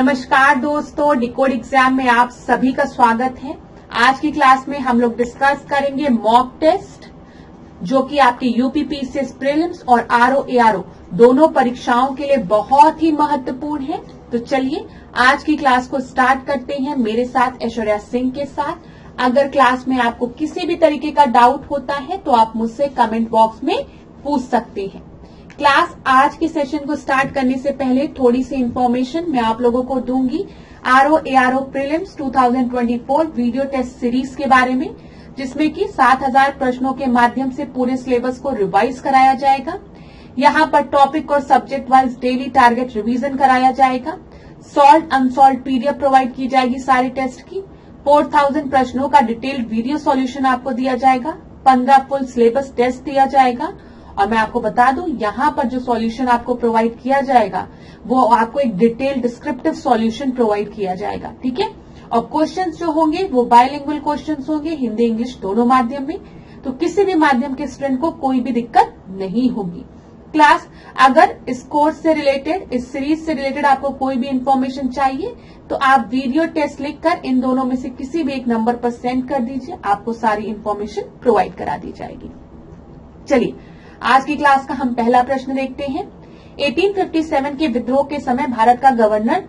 नमस्कार दोस्तों, decode exam में आप सभी का स्वागत है। आज की क्लास में हम लोग डिस्कस करेंगे मॉक टेस्ट, जो कि आपके यूपीपीसीएस प्रीलिम्स और आरओ एआरओ दोनों परीक्षाओं के लिए बहुत ही महत्वपूर्ण है। तो चलिए आज की क्लास को स्टार्ट करते हैं मेरे साथ ऐश्वर्या सिंह के साथ। अगर क्लास में आपको किसी भी तरीके का डाउट होता है तो आप मुझसे कमेंट बॉक्स में पूछ सकते हैं। क्लास आज के सेशन को स्टार्ट करने से पहले थोड़ी सी इंफॉर्मेशन मैं आप लोगों को दूंगी RO ARO prelims 2024 video test series के बारे में, जिसमें कि 7000 प्रश्नों के माध्यम से पूरे सिलेबस को रिवाइज कराया जाएगा। यहाँ पर टॉपिक और subject wise daily target revision कराया जाएगा। सॉल्व अनसॉल्व पीडीएफ प्रोवाइड की जाएगी सारे टेस्ट की। 4000 प्रश्नों का डिटेल्ड वीडियो सॉल्यूशन आपको दिया जाएगा। 15 फुल सिलेबस टेस्ट दिया जाएगा। और मैं आपको बता दूं, यहाँ पर जो सॉल्यूशन आपको प्रोवाइड किया जाएगा वो आपको एक डिटेल डिस्क्रिप्टिव सॉल्यूशन प्रोवाइड किया जाएगा, ठीक है। और क्वेश्चंस जो होंगे वो बायलिंगुअल क्वेश्चंस होंगे, हिंदी इंग्लिश दोनों माध्यम में। तो किसी भी माध्यम के स्टूडेंट को कोई भी दिक्कत नहीं होगी। क्लास अगर इस कोर्स से रिलेटेड, इस सीरीज से रिलेटेड आपको कोई भी इंफॉर्मेशन चाहिए तो आप वीडियो टेस्ट लिखकर इन दोनों में से किसी भी एक नंबर पर सेंड कर दीजिए, आपको सारी इंफॉर्मेशन प्रोवाइड करा दी जाएगी। चलिए आज की क्लास का हम पहला प्रश्न देखते हैं। 1857 के विद्रोह के समय भारत का गवर्नर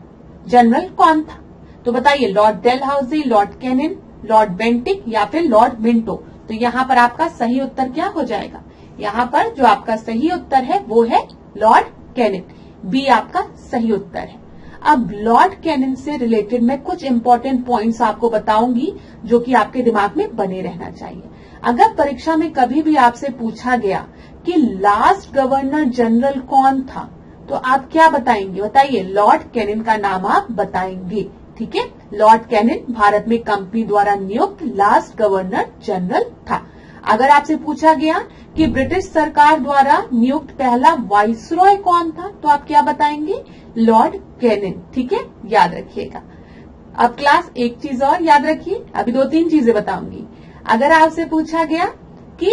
जनरल कौन था? तो बताइए, Lord Dalhousie, Lord Canning, Lord Bentinck या फिर लॉर्ड मिंटो। तो यहाँ पर आपका सही उत्तर क्या हो जाएगा? यहाँ पर जो आपका सही उत्तर है वो है लॉर्ड कैनिन। बी आपका सही उत्तर है। अब लॉर्ड कैनिन से रिलेटेड मैं कुछ इंपॉर्टेंट पॉइंट्स आपको बताऊंगी जो कि आपके दिमाग में बने रहना चाहिए। अगर परीक्षा में कभी भी आपसे पूछा गया कि लास्ट गवर्नर जनरल कौन था तो आप क्या बताएंगे? बताइए, लॉर्ड कैनिन का नाम आप बताएंगे, ठीक है। लॉर्ड कैनिन भारत में कंपनी द्वारा नियुक्त लास्ट गवर्नर जनरल था। अगर आपसे पूछा गया कि ब्रिटिश सरकार द्वारा नियुक्त पहला वाइसरॉय कौन था तो आप क्या बताएंगे? लॉर्ड कैनिन, ठीक है, याद रखिएगा। अब क्लास एक चीज और याद रखिए, अभी 2-3 चीजें बताऊंगी। अगर आपसे पूछा गया कि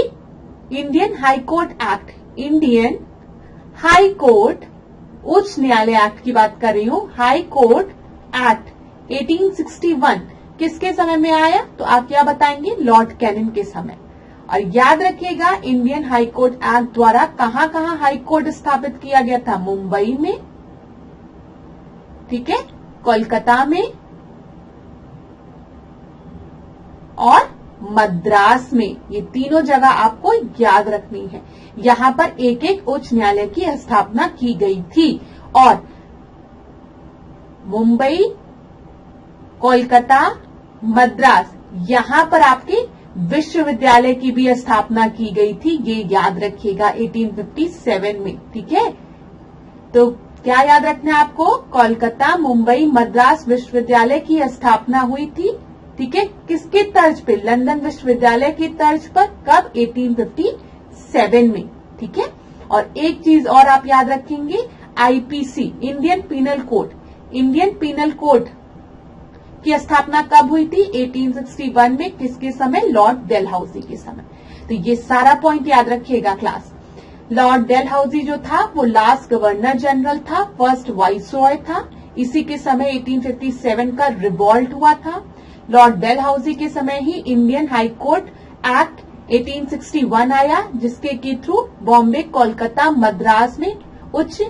Indian high court act, Indian high court उच्च न्यायालय एक्ट की बात कर रही हूं, हाई कोर्ट एक्ट 1861 किसके समय में आया तो आप क्या बताएंगे? लॉर्ड कैनिन के समय। और याद रखिएगा, इंडियन हाई कोर्ट एक्ट द्वारा कहां कहां हाई कोर्ट स्थापित किया गया था? मुंबई में, ठीक है, कोलकाता में और मद्रास में। ये तीनों जगह आपको याद रखनी है। यहाँ पर एक एक उच्च न्यायालय की स्थापना की गई थी और मुंबई, कोलकाता, मद्रास, यहाँ पर आपके विश्वविद्यालय की भी स्थापना की गई थी। ये याद रखिएगा 1857 में, ठीक है। तो क्या याद रखना है आपको? कोलकाता, मुंबई, मद्रास विश्वविद्यालय की स्थापना हुई थी, ठीक है। किसके तर्ज पे? लंदन विश्वविद्यालय की तर्ज पर। कब? 1857 में, ठीक है। और एक चीज और आप याद रखेंगे, IPC, Indian penal code, Indian penal code की स्थापना कब हुई थी? 1861 में। किसके समय? लॉर्ड डेलहाउसी के समय। तो ये सारा पॉइंट याद रखिएगा क्लास। लॉर्ड डेलहाउसी जो था वो लास्ट गवर्नर जनरल था, फर्स्ट वाइसरॉय था। इसी के समय 1857 का रिवॉल्ट हुआ था। लॉर्ड डेलहाउसी के समय ही इंडियन हाई कोर्ट एक्ट 1861 आया, जिसके के थ्रू बॉम्बे, कोलकाता, मद्रास में उच्च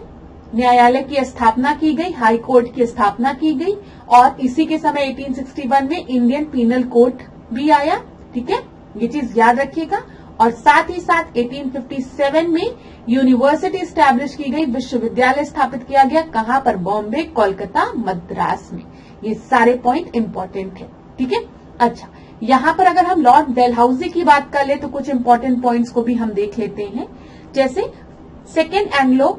न्यायालय की स्थापना की गई, हाई कोर्ट की स्थापना की गई। और इसी के समय 1861 में इंडियन पीनल कोड भी आया, ठीक है, ये चीज याद रखिएगा। और साथ ही साथ 1857 में यूनिवर्सिटी स्टैब्लिश की गई, विश्वविद्यालय स्थापित किया गया। कहां पर? बॉम्बे, कोलकाता, मद्रास में। ये सारे पॉइंट इंपॉर्टेंट है, ठीक है। अच्छा, यहाँ पर अगर हम लॉर्ड डेलहाउसी की बात कर ले तो कुछ इंपॉर्टेंट पॉइंट्स को भी हम देख लेते हैं। जैसे सेकेंड एंग्लो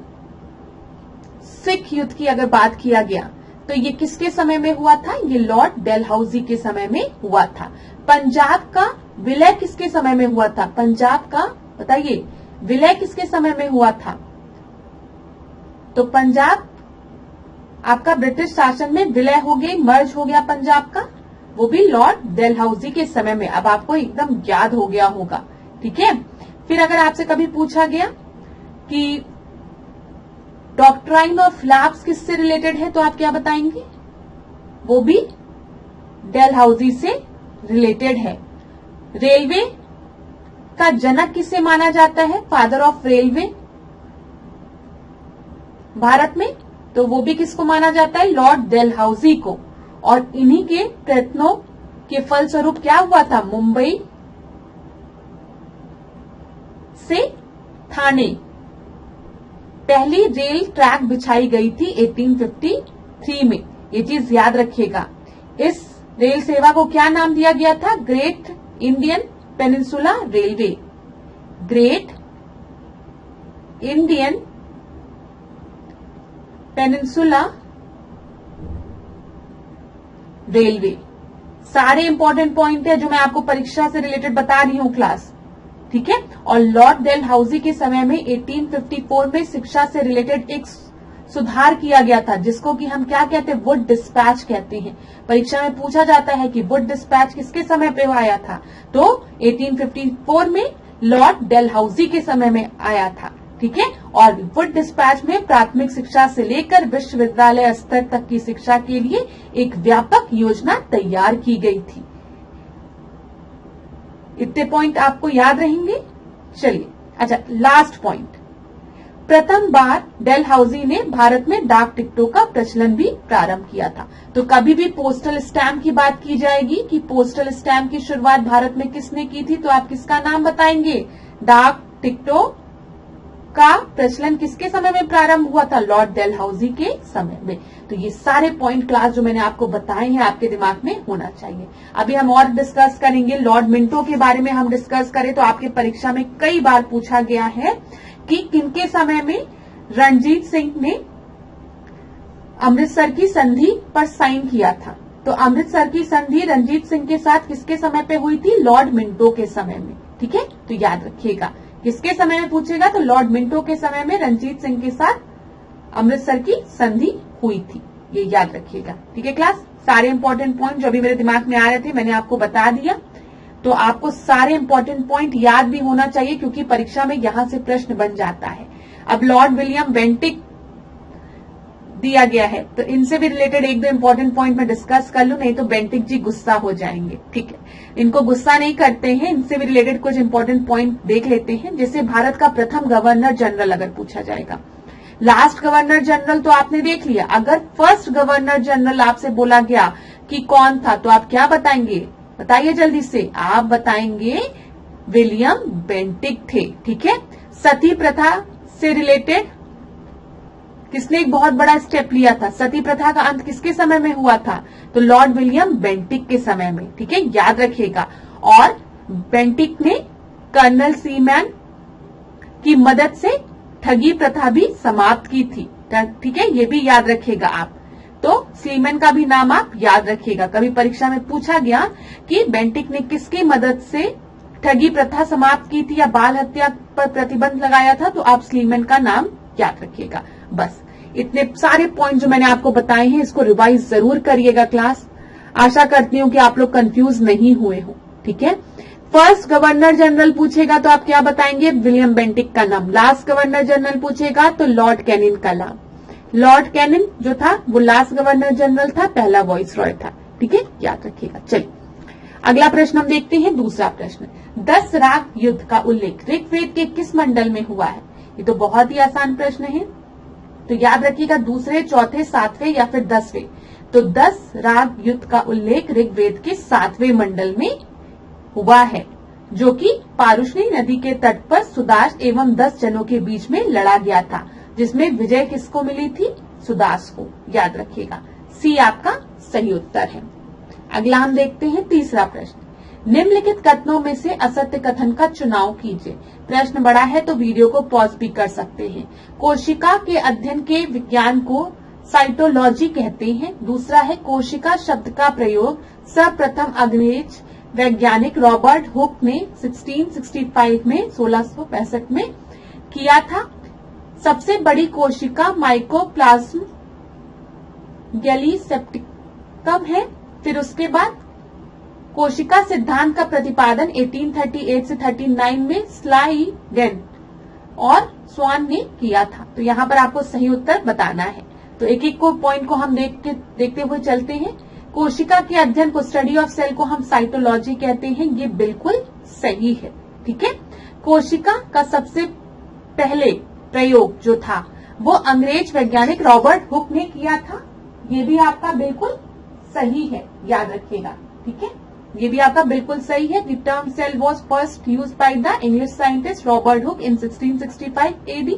सिख युद्ध की अगर बात किया गया तो ये किसके समय में हुआ था? ये लॉर्ड डेलहाउसी के समय में हुआ था। पंजाब का विलय किसके समय में हुआ था? पंजाब का, बताइए, विलय किसके समय में हुआ था? तो पंजाब आपका ब्रिटिश शासन में विलय हो गई, मर्ज हो गया पंजाब का, वो भी लॉर्ड डेलहाउसी के समय में। अब आपको एकदम याद हो गया होगा, ठीक है। फिर अगर आपसे कभी पूछा गया कि डॉक्ट्राइन ऑफ लैप्स किससे रिलेटेड है तो आप क्या बताएंगे? वो भी डलहौजी से रिलेटेड है। रेलवे का जनक किसे माना जाता है, फादर ऑफ रेलवे भारत में, तो वो भी किसको माना जाता है, लॉर्ड डलहौजी को। और इन्हीं के प्रयत्नों के फलस्वरूप क्या हुआ था, मुंबई से थाने पहली रेल ट्रैक बिछाई गई थी 1853 में। ये चीज याद रखिएगा। इस रेल सेवा को क्या नाम दिया गया था, great Indian peninsula railway. Great Indian peninsula railway. सारे इंपॉर्टेंट पॉइंट है जो मैं आपको परीक्षा से रिलेटेड बता रही हूं क्लास, ठीक है। और लॉर्ड डलहौजी के समय में 1854 में शिक्षा से रिलेटेड एक सुधार किया गया था, जिसको कि हम क्या कहते हैं, वुड डिस्पैच कहते हैं। परीक्षा में पूछा जाता है कि वुड डिस्पैच किसके समय पे आया था, तो 1854 में लॉर्ड डलहौजी के समय में आया था, ठीक है। और वुड डिस्पैच में प्राथमिक शिक्षा से लेकर विश्वविद्यालय स्तर तक की शिक्षा के लिए एक व्यापक योजना तैयार की गई थी। इतने पॉइंट आपको याद रहेंगे। चलिए, अच्छा, लास्ट पॉइंट, प्रथम बार डलहौजी ने भारत में डाक टिकटों का प्रचलन भी प्रारंभ किया था। तो कभी भी पोस्टल स्टैम्प की बात की जाएगी कि पोस्टल स्टैम्प की शुरुआत भारत में किसने की थी, तो आप किसका नाम बताएंगे, डाक टिकटों का प्रचलन किसके समय में प्रारंभ हुआ था, लॉर्ड डलहौजी के समय में। तो ये सारे पॉइंट क्लास जो मैंने आपको बताए हैं आपके दिमाग में होना चाहिए। अभी हम और डिस्कस करेंगे, लॉर्ड मिंटो के बारे में हम डिस्कस करें तो आपके परीक्षा में कई बार पूछा गया है कि किनके समय में रणजीत सिंह ने अमृतसर की संधि पर साइन किया था। तो अमृतसर की संधि रणजीत सिंह के साथ किसके समय पे हुई थी, लॉर्ड मिंटो के समय में, ठीक है। तो याद रखिएगा, किसके समय में पूछेगा तो लॉर्ड मिंटो के समय में रणजीत सिंह के साथ अमृतसर की संधि हुई थी, ये याद रखिएगा, ठीक है क्लास। सारे इंपॉर्टेंट पॉइंट जो अभी मेरे दिमाग में आ रहे थे मैंने आपको बता दिया। तो आपको सारे इंपॉर्टेंट पॉइंट याद भी होना चाहिए क्योंकि परीक्षा में यहां से प्रश्न बन जाता है। अब लॉर्ड विलियम बेंटिक दिया गया है, तो इनसे भी रिलेटेड एक दो इंपॉर्टेंट पॉइंट में डिस्कस कर लूं, नहीं तो बेंटिक जी गुस्सा हो जाएंगे, ठीक है। इनको गुस्सा नहीं करते हैं, इनसे भी रिलेटेड कुछ इंपॉर्टेंट पॉइंट देख लेते हैं। जैसे भारत का प्रथम गवर्नर जनरल अगर पूछा जाएगा, लास्ट गवर्नर जनरल तो आपने देख लिया। अगर फर्स्ट गवर्नर जनरल आपसे बोला गया कि कौन था, तो आप क्या बताएंगे, बताइए जल्दी से। आप बताएंगे विलियम बेंटिक थे, ठीक है। सती प्रथा से रिलेटेड किसने एक बहुत बड़ा स्टेप लिया था, सती प्रथा का अंत किसके समय में हुआ था, तो लॉर्ड विलियम बेंटिक के समय में, ठीक है, याद रखिएगा। और बेंटिक ने कर्नल सीमैन की मदद से ठगी प्रथा भी समाप्त की थी, ठीक है, ये भी याद रखिएगा आप। तो सीमैन का भी नाम आप याद रखिएगा। कभी परीक्षा में पूछा गया कि बेंटिक ने किसकी मदद से ठगी प्रथा समाप्त की थी या बाल हत्या पर प्रतिबंध लगाया था, तो आप सीमैन का नाम याद रखिएगा। बस इतने सारे पॉइंट जो मैंने आपको बताए हैं इसको रिवाइज जरूर करिएगा क्लास। आशा करती हूँ कि आप लोग कंफ्यूज नहीं हुए हो, ठीक है। फर्स्ट गवर्नर जनरल पूछेगा तो आप क्या बताएंगे, विलियम बेंटिक का नाम। लास्ट गवर्नर जनरल पूछेगा तो लॉर्ड कैनिन का नाम। लॉर्ड कैनिन जो था वो लास्ट गवर्नर जनरल था, पहला वॉइस रॉय था, ठीक है, याद रखिएगा। चलिए अगला प्रश्न हम देखते हैं। दूसरा प्रश्न, 10 राग युद्ध का उल्लेख ऋग्वेद के किस मंडल में हुआ है। ये तो बहुत ही आसान प्रश्न है, तो याद रखिएगा दूसरे, चौथे, सातवें या फिर 10वें। तो 10 राग युद्ध का उल्लेख ऋग्वेद के 7वें मंडल में हुआ है, जो कि पारुष्णी नदी के तट पर सुदास एवं 10 जनों के बीच में लड़ा गया था, जिसमें विजय किसको मिली थी, सुदास को, याद रखिएगा। सी आपका सही उत्तर है। अगला हम देखते हैं तीसरा प्रश्न, निम्नलिखित कथनों में से असत्य कथन का चुनाव कीजिए। प्रश्न बड़ा है तो वीडियो को पॉज भी कर सकते हैं। कोशिका के अध्ययन के विज्ञान को साइटोलॉजी कहते हैं। दूसरा है कोशिका शब्द का प्रयोग सर्वप्रथम अंग्रेज वैज्ञानिक रॉबर्ट हुक ने 1665 में 1665 में किया था। सबसे बड़ी कोशिका माइकोप्लाज्म गैलीसेप्टिकम है। फिर उसके बाद कोशिका सिद्धांत का प्रतिपादन 1838 से 39 में स्लाइडेन और स्वान ने किया था। तो यहाँ पर आपको सही उत्तर बताना है। तो एक एक को पॉइंट को हम देखते हुए चलते हैं। कोशिका के अध्ययन को, स्टडी ऑफ सेल को हम साइटोलॉजी कहते हैं, ये बिल्कुल सही है। ठीक है, कोशिका का सबसे पहले प्रयोग जो था वो अंग्रेज वैज्ञानिक रॉबर्ट हुक ने किया था, ये भी आपका बिल्कुल सही है, याद रखिएगा। ठीक है, ये भी आपका बिल्कुल सही है। The term cell was first use by the English scientist Robert Hooke in 1665 AD।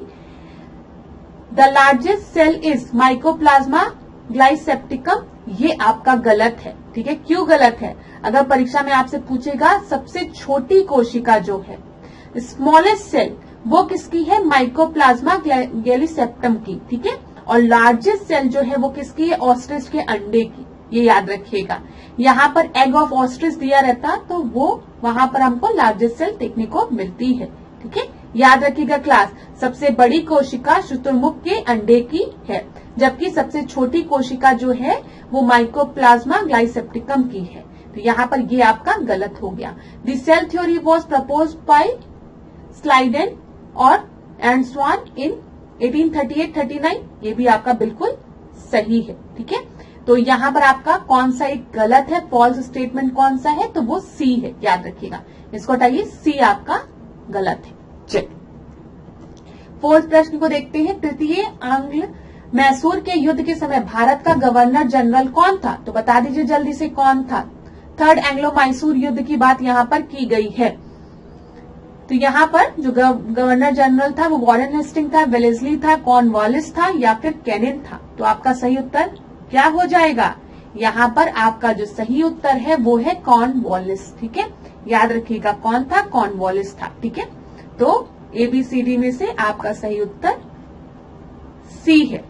The largest cell is mycoplasma gallisepticum, ये आपका गलत है। ठीक है, क्यों गलत है? अगर परीक्षा में आपसे पूछेगा सबसे छोटी कोशिका जो है, स्मॉलेस्ट सेल, वो किसकी है? माइकोप्लाज्मा ग्लाइसेप्टम की। ठीक है, और लार्जेस्ट सेल जो है वो किसकी है? ऑस्ट्रिच के अंडे की, ये याद रखिएगा। यहाँ पर एग ऑफ ऑस्ट्रिच दिया रहता तो वो वहां पर हमको लार्जेस्ट सेल देखने को मिलती है। ठीक है, याद रखिएगा क्लास, सबसे बड़ी कोशिका शुतुरमुर्ग के अंडे की है, जबकि सबसे छोटी कोशिका जो है वो माइकोप्लाज्मा ग्लाइसेप्टिकम की है। तो यहाँ पर ये आपका गलत हो गया। The cell theory was propose by Schleiden और एंडस्वान इन 1838-39, ये भी आपका बिल्कुल सही है। ठीक है, तो यहाँ पर आपका कौन सा एक गलत है, फॉल्स स्टेटमेंट कौन सा है? तो वो सी है, याद रखिएगा, इसको हटाइए, सी आपका गलत है। चलिए फोर्थ प्रश्न को देखते हैं। तृतीय आंग्ल मैसूर के युद्ध के समय भारत का गवर्नर जनरल कौन था? तो बता दीजिए जल्दी से कौन था। थर्ड एंग्लो मैसूर युद्ध की बात यहाँ पर की गई है। तो यहाँ पर जो गवर्नर जनरल था वो वॉरेन हेस्टिंग था, वेलेस्ली था, कॉर्नवालिस था या फिर कैनिन था? तो आपका सही उत्तर क्या हो जाएगा? यहाँ पर आपका जो सही उत्तर है वो है कॉर्नवालिस। ठीक है, याद रखिएगा कौन था? कॉर्नवालिस था। ठीक है, तो ABCD में से आपका सही उत्तर सी है।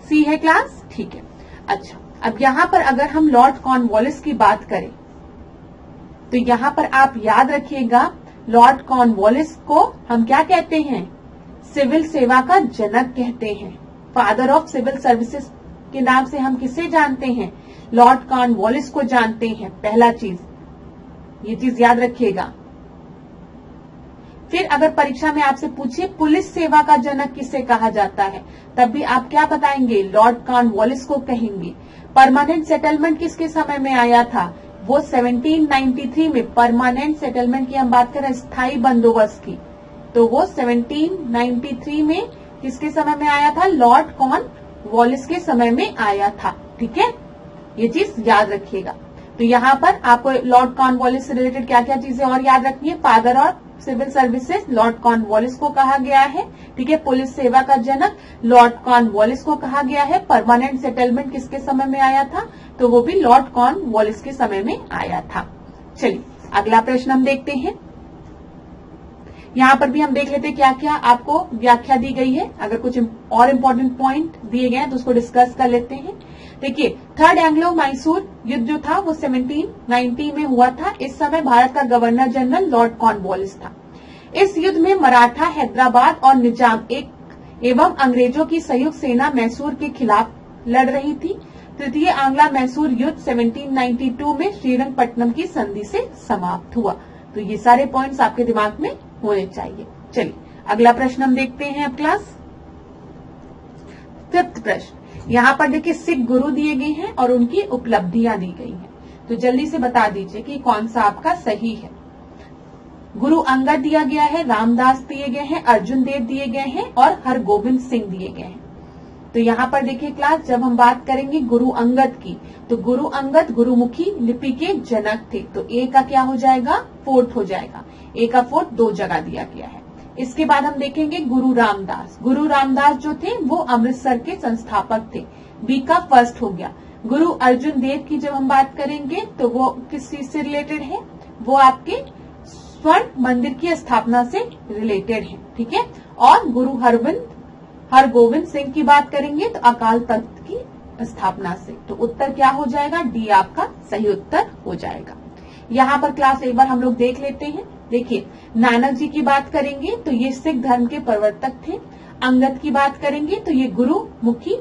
सी है क्लास। ठीक है, अच्छा, अब यहाँ पर अगर हम लॉर्ड कॉर्नवालिस की बात करें तो यहाँ पर आप याद रखिएगा, लॉर्ड कॉर्नवालिस को हम क्या कहते हैं? सिविल सेवा का जनक कहते हैं। फादर ऑफ सिविल सर्विसेज के नाम से हम किसे जानते हैं? लॉर्ड कॉर्नवालिस को जानते हैं। पहला चीज, ये चीज याद रखिएगा। फिर अगर परीक्षा में आपसे पूछिए पुलिस सेवा का जनक किसे कहा जाता है, तब भी आप क्या बताएंगे? लॉर्ड कॉर्नवालिस को कहेंगे। परमानेंट सेटलमेंट किसके समय में आया था? वो 1793 में। परमानेंट सेटलमेंट की हम बात करें, स्थायी बंदोबस्त की, तो वो 1793 में किसके समय में आया था? लॉर्ड कॉर्नवालिस के समय में आया था। ठीक है, ये चीज याद रखिएगा। तो यहाँ पर आपको लॉर्ड कॉर्नवालिस से रिलेटेड क्या क्या चीजें और याद रखनी है? फादर और सिविल सर्विसेज लॉर्ड कॉर्नवालिस को कहा गया है। ठीक है, पुलिस सेवा का जनक लॉर्ड कॉर्नवालिस को कहा गया है। परमानेंट सेटलमेंट किसके समय में आया था? तो वो भी लॉर्ड कॉर्नवालिस के समय में आया था। चलिए अगला प्रश्न हम देखते हैं। यहाँ पर भी हम देख लेते हैं क्या क्या आपको व्याख्या दी गई है। अगर कुछ और इम्पोर्टेंट पॉइंट दिए गए हैं तो उसको डिस्कस कर लेते हैं। देखिए, थर्ड एंग्लो मैसूर युद्ध जो था वो 1790 में हुआ था। इस समय भारत का गवर्नर जनरल लॉर्ड कॉर्नवालिस था। इस युद्ध में मराठा, हैदराबाद और निजाम एवं अंग्रेजों की संयुक्त सेना मैसूर के खिलाफ लड़ रही थी। तृतीय आंग्ला मैसूर युद्ध 1792 में श्रीरंगपट्टनम की संधि से समाप्त हुआ। तो ये सारे पॉइंट्स आपके दिमाग में होने चाहिए। चलिए अगला प्रश्न हम देखते हैं अब क्लास। फिफ्थ प्रश्न, यहाँ पर देखिए सिख गुरु दिए गए हैं और उनकी उपलब्धियां दी गई हैं। तो जल्दी से बता दीजिए कि कौन सा आपका सही है। गुरु अंगद दिया गया है, रामदास दिए गए हैं, अर्जुन देव दिए गए हैं और हरगोविंद सिंह दिए गए हैं। तो यहाँ पर देखिए क्लास, जब हम बात करेंगे गुरु अंगद की, तो गुरु अंगद गुरुमुखी लिपि के जनक थे। तो ए का क्या हो जाएगा? फोर्थ हो जाएगा। ए का फोर्थ दो जगह दिया गया है। इसके बाद हम देखेंगे गुरु रामदास। गुरु रामदास जो थे वो अमृतसर के संस्थापक थे। बी का फर्स्ट हो गया। गुरु अर्जुन देव की जब हम बात करेंगे तो वो किस चीज से रिलेटेड है? वो आपके स्वर्ण मंदिर की स्थापना से रिलेटेड है। ठीक है, और गुरु हरगोविंद सिंह की बात करेंगे तो अकाल तख्त की स्थापना से। तो उत्तर क्या हो जाएगा? डी आपका सही उत्तर हो जाएगा। यहाँ पर क्लास एक बार हम लोग देख लेते हैं। देखिए, नानक जी की बात करेंगे तो ये सिख धर्म के प्रवर्तक थे। अंगद की बात करेंगे तो ये गुरुमुखी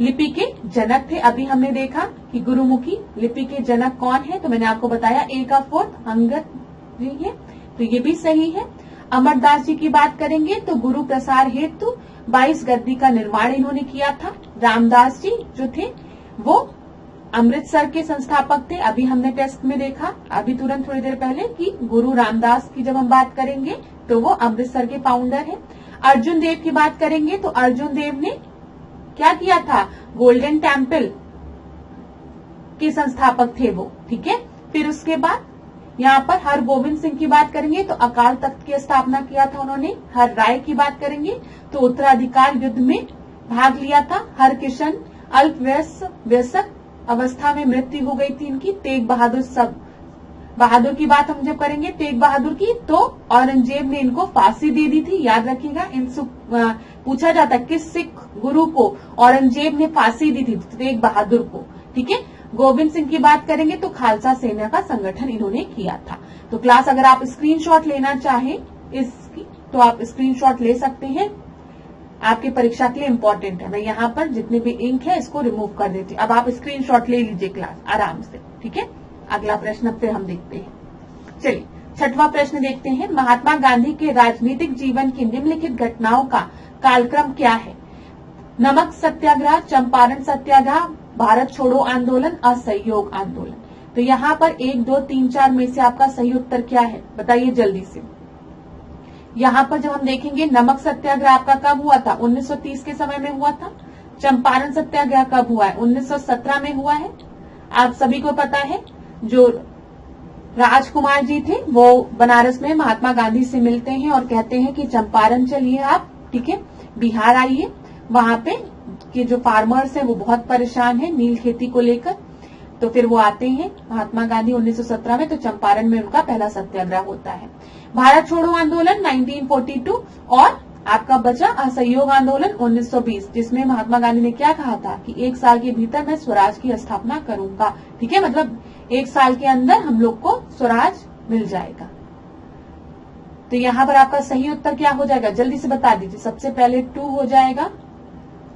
लिपि के जनक थे। अभी हमने देखा कि गुरुमुखी लिपि के जनक कौन है, तो मैंने आपको बताया ए का फोर्थ अंगद जी है, तो ये भी सही है। अमरदास जी की बात करेंगे तो गुरु प्रसार हेतु 22 गद्दी का निर्माण इन्होंने किया था। रामदास जी जो थे वो अमृतसर के संस्थापक थे। अभी हमने टेस्ट में देखा, अभी तुरंत थोड़ी देर पहले, कि गुरु रामदास की जब हम बात करेंगे तो वो अमृतसर के फाउंडर है। अर्जुन देव की बात करेंगे तो अर्जुन देव ने क्या किया था, गोल्डन टेम्पल के संस्थापक थे वो, ठीक है। फिर उसके बाद यहाँ पर हरगोविंद सिंह की बात करेंगे तो अकाल तख्त की स्थापना किया था उन्होंने। हर राय की बात करेंगे तो उत्तराधिकार युद्ध में भाग लिया था। हरकिशन अल्पवयस्क अवस्था में मृत्यु हो गई थी इनकी। तेग बहादुर की बात हम जब करेंगे, तेग बहादुर की, तो औरंगजेब ने इनको फांसी दे दी थी, याद रखिएगा। पूछा जाता किस सिख गुरु को औरंगजेब ने फांसी दी थी, तेग बहादुर को, ठीक है। गोविंद सिंह की बात करेंगे तो खालसा सेना का संगठन इन्होंने किया था। तो क्लास अगर आप स्क्रीनशॉट लेना चाहें इसकी तो आप स्क्रीनशॉट ले सकते हैं, आपकी परीक्षा के लिए इम्पोर्टेंट है। मैं यहाँ पर जितने भी इंक है इसको रिमूव कर देती हूँ। अब आप स्क्रीनशॉट ले लीजिए क्लास आराम से, ठीक है। अगला प्रश्न फिर हम देखते हैं। चलिए छठवां प्रश्न देखते हैं। महात्मा गांधी के राजनीतिक जीवन की निम्नलिखित घटनाओं का कालक्रम क्या है? नमक सत्याग्रह, चंपारण सत्याग्रह, भारत छोड़ो आंदोलन, असहयोग आंदोलन। तो यहाँ पर 1, 2, 3, 4 में से आपका सही उत्तर क्या है, बताइए जल्दी से। यहाँ पर जब हम देखेंगे नमक सत्याग्रह आपका कब हुआ था, 1930 के समय में हुआ था। चंपारण सत्याग्रह कब हुआ है, 1917 में हुआ है। आप सभी को पता है जो राजकुमार जी थे वो बनारस में महात्मा गांधी से मिलते हैं और कहते हैं कि चंपारण चलिए आप, ठीक है, बिहार आइए, वहां पे कि जो फार्मर्स हैं वो बहुत परेशान हैं नील खेती को लेकर। तो फिर वो आते हैं महात्मा गांधी 1917 में, तो चंपारण में उनका पहला सत्याग्रह होता है। भारत छोड़ो आंदोलन 1942 और आपका बचा असहयोग आंदोलन 1920, जिसमें महात्मा गांधी ने क्या कहा था कि 1 साल के भीतर मैं स्वराज की स्थापना करूंगा, ठीक है, मतलब 1 साल के अंदर हम लोग को स्वराज मिल जाएगा। तो यहाँ पर आपका सही उत्तर क्या हो जाएगा, जल्दी से बता दीजिए। सबसे पहले 2 हो जाएगा,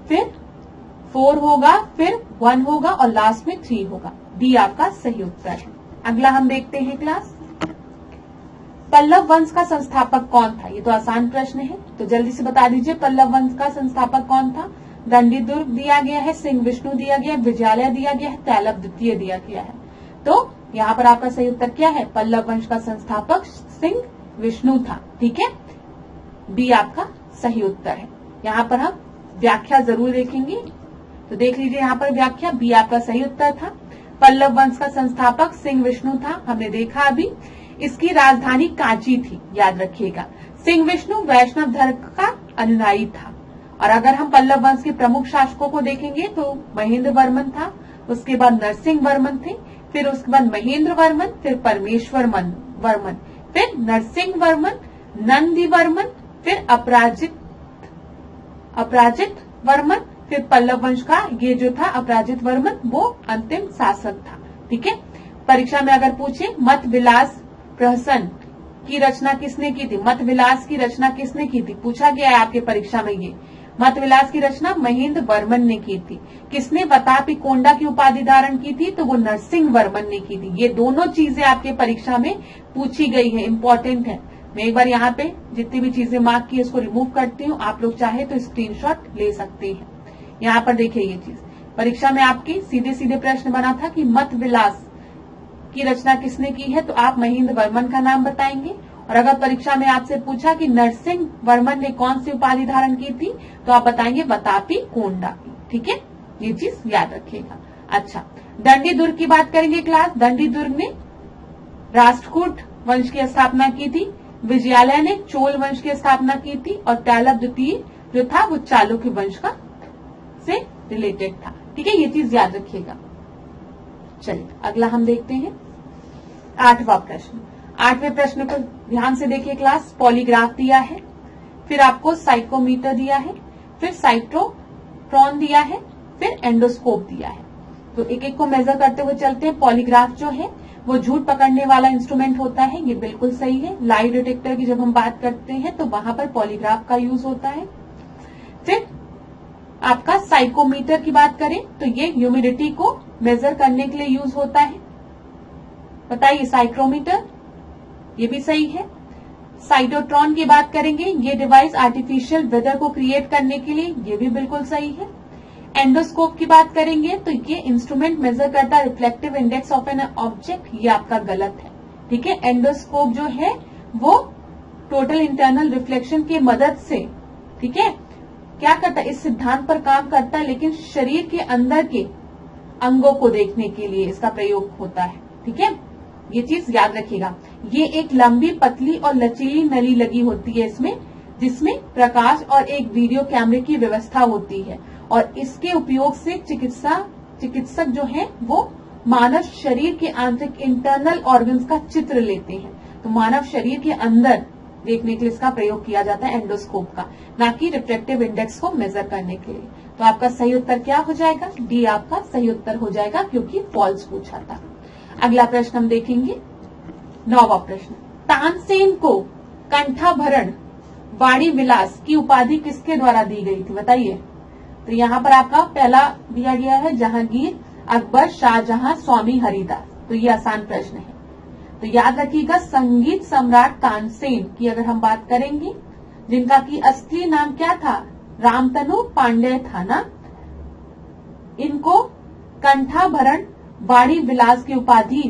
फिर 4 होगा, फिर 1 होगा और लास्ट में 3 होगा। डी आपका सही उत्तर है। अगला हम देखते हैं क्लास, पल्लव वंश का संस्थापक कौन था? ये तो आसान प्रश्न है, तो जल्दी से बता दीजिए पल्लव वंश का संस्थापक कौन था। दंडी दुर्ग दिया गया है, सिंह विष्णु दिया गया है, विजयालय दिया गया है, तैलव द्वितीय दिया गया है। तो यहाँ पर आपका सही उत्तर क्या है, पल्लव वंश का संस्थापक सिंह विष्णु था, ठीक है। बी आपका सही उत्तर है। यहाँ पर हम व्याख्या जरूर देखेंगे, तो देख लीजिए यहाँ पर व्याख्या, बी आपका सही उत्तर था। पल्लव वंश का संस्थापक सिंह विष्णु था, हमने देखा अभी। इसकी राजधानी कांची थी, याद रखिएगा। सिंह विष्णु वैष्णव धर्म का अनुयायी था। और अगर हम पल्लव वंश के प्रमुख शासकों को देखेंगे तो महेंद्र वर्मन था, उसके बाद नरसिंह वर्मन थे, फिर उसके बाद महेंद्र वर्मन, फिर परमेश्वर वर्मन, फिर नरसिंह वर्मन, नंदी वर्मन, फिर अपराजित वर्मन, फिर पल्लव वंश का ये जो था अपराजित वर्मन वो अंतिम शासक था, ठीक है। परीक्षा में अगर पूछे मत विलास प्रहसन की रचना किसने की थी, मत विलास की रचना किसने की थी, पूछा गया है आपके परीक्षा में। ये मत विलास की रचना महेंद्र वर्मन ने की थी। किसने वतापी कोंडा की उपाधि धारण की थी, तो वो नरसिंह वर्मन ने की थी। ये दोनों चीजें आपके परीक्षा में पूछी गई है, इंपॉर्टेंट है। मैं एक बार यहाँ पे जितनी भी चीजें मार्क की उसको रिमूव करती हूँ, आप लोग चाहे तो स्क्रीनशॉट ले सकते हैं। यहाँ पर देखिए ये चीज परीक्षा में आपकी सीधे सीधे प्रश्न बना था कि मत विलास की रचना किसने की है, तो आप महेंद्र वर्मन का नाम बताएंगे। और अगर परीक्षा में आपसे पूछा कि नरसिंह वर्मन ने कौन सी उपाधि धारण की थी, तो आप बताएंगे वतापी कोंडा की, ठीक है, ये चीज याद रखिएगा। अच्छा, दंडी दुर्ग की बात करेंगे क्लास। दंडी दुर्ग ने राष्ट्रकूट वंश की स्थापना की थी, विजयालय ने चोल वंश की स्थापना की थी, और तैलव द्वितीय जो था वो चालुक्य वंश का से रिलेटेड था, ठीक है, ये चीज याद रखिएगा। चलिए अगला हम देखते हैं 8वां प्रश्न। 8वें प्रश्न को ध्यान से देखिए क्लास। पॉलीग्राफ दिया है, फिर आपको साइकोमीटर दिया है, फिर साइट्रोट्रॉन दिया है, फिर एंडोस्कोप दिया है। तो एक एक को मेजर करते हुए चलते हैं। पॉलीग्राफ जो है वो झूठ पकड़ने वाला इंस्ट्रूमेंट होता है, ये बिल्कुल सही है। लाई डिटेक्टर की जब हम बात करते हैं तो वहां पर पॉलीग्राफ का यूज होता है। फिर आपका साइकोमीटर की बात करें तो ये ह्यूमिडिटी को मेजर करने के लिए यूज होता है। बताइए साइक्रोमीटर, ये भी सही है। साइटोट्रॉन की बात करेंगे, ये डिवाइस आर्टिफिशियल वेदर को क्रिएट करने के लिए, ये भी बिल्कुल सही है। एंडोस्कोप की बात करेंगे तो ये इंस्ट्रूमेंट मेजर करता है reflective index of an object, ये आपका गलत है। ठीक है, एंडोस्कोप जो है वो टोटल इंटरनल रिफ्लेक्शन की मदद से, ठीक है, क्या करता है, इस सिद्धांत पर काम करता है, लेकिन शरीर के अंदर के अंगों को देखने के लिए इसका प्रयोग होता है। ठीक है, ये चीज याद रखिएगा। ये एक लंबी, पतली और लचीली नली लगी होती है इसमें, जिसमें प्रकाश और एक वीडियो कैमरे की व्यवस्था होती है, और इसके उपयोग से चिकित्सक जो है वो मानव शरीर के आंतरिक इंटरनल ऑर्गन्स का चित्र लेते हैं। तो मानव शरीर के अंदर देखने के लिए इसका प्रयोग किया जाता है एंडोस्कोप का, ना कि रिफ्रैक्टिव इंडेक्स को मेजर करने के लिए। तो आपका सही उत्तर क्या हो जाएगा? डी आपका सही उत्तर हो जाएगा, क्योंकि फॉल्स पूछा था। अगला प्रश्न हम देखेंगे, 9वां प्रश्न। तानसेन को कंठाभरण वाणी विलास की उपाधि किसके द्वारा दी गई थी? बताइए। तो यहाँ पर आपका पहला दिया गया है जहांगीर, अकबर, शाहजहां, स्वामी हरिदास। तो ये आसान प्रश्न है, तो याद रखिएगा संगीत सम्राट तानसेन की अगर हम बात करेंगे, जिनका की असली नाम क्या था? रामतनु पांडेय था ना। इनको कंठाभरण वाणी विलास की उपाधि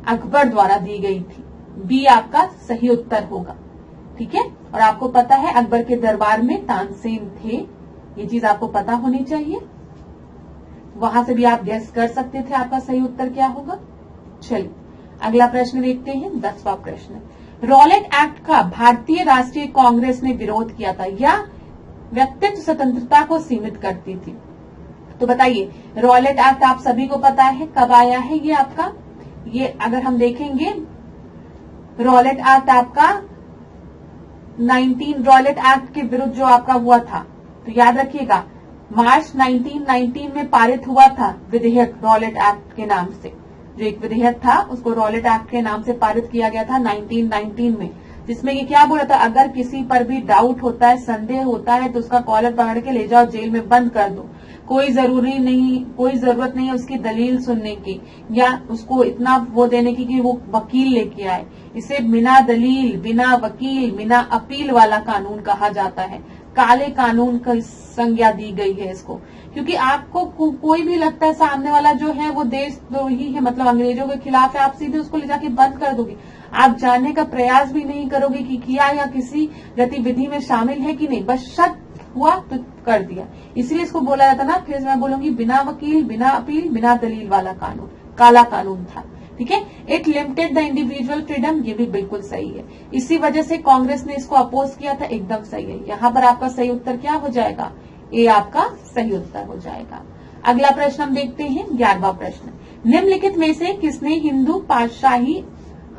अकबर द्वारा दी गई थी। बी आपका सही उत्तर होगा। ठीक है, और आपको पता है अकबर के दरबार में तानसेन थे, ये चीज आपको पता होनी चाहिए। वहां से भी आप गेस कर सकते थे आपका सही उत्तर क्या होगा। चलिए अगला प्रश्न देखते हैं, 10वां प्रश्न। रॉलेट एक्ट का भारतीय राष्ट्रीय कांग्रेस ने विरोध किया था या व्यक्तित्व स्वतंत्रता को सीमित करती थी? तो बताइए, रॉलेट एक्ट आप सभी को पता है कब आया है? ये आपका, ये अगर हम देखेंगे रॉलेट एक्ट आपका रॉलेट एक्ट के विरुद्ध जो आपका हुआ था, तो याद रखिएगा मार्च 1919 में पारित हुआ था विधेयक रॉलेट एक्ट के नाम से। जो एक विधेयक था उसको रॉलेट एक्ट के नाम से पारित किया गया था 1919 में, जिसमें ये क्या बोला था, अगर किसी पर भी डाउट होता है, संदेह होता है, तो उसका कॉलर पकड़ के ले जाओ, जेल में बंद कर दो। कोई जरूरत नहीं है उसकी दलील सुनने की या उसको इतना वो देने की कि वो वकील लेके आए। इसे बिना दलील, बिना वकील, बिना अपील वाला कानून कहा जाता है। काले कानून की संज्ञा दी गई है इसको, क्योंकि आपको कोई भी लगता है सामने वाला जो है वो देशद्रोही है, मतलब अंग्रेजों के खिलाफ है, आप सीधे उसको ले जाके बंद कर दोगे। आप जानने का प्रयास भी नहीं करोगे कि किया या किसी गतिविधि में शामिल है कि नहीं, बस शक हुआ तो कर दिया। इसलिए इसको बोला जाता ना, फिर मैं बोलूंगी बिना वकील, बिना अपील, बिना दलील वाला कानून, काला कानून था। ठीक है, it limited the individual freedom, ये भी बिल्कुल सही है। इसी वजह से कांग्रेस ने इसको अपोज किया था, एकदम सही है। यहाँ पर आपका सही उत्तर क्या हो जाएगा? ए आपका सही उत्तर हो जाएगा। अगला प्रश्न हम देखते हैं, 11वां प्रश्न। निम्नलिखित में से किसने हिंदू पातशाही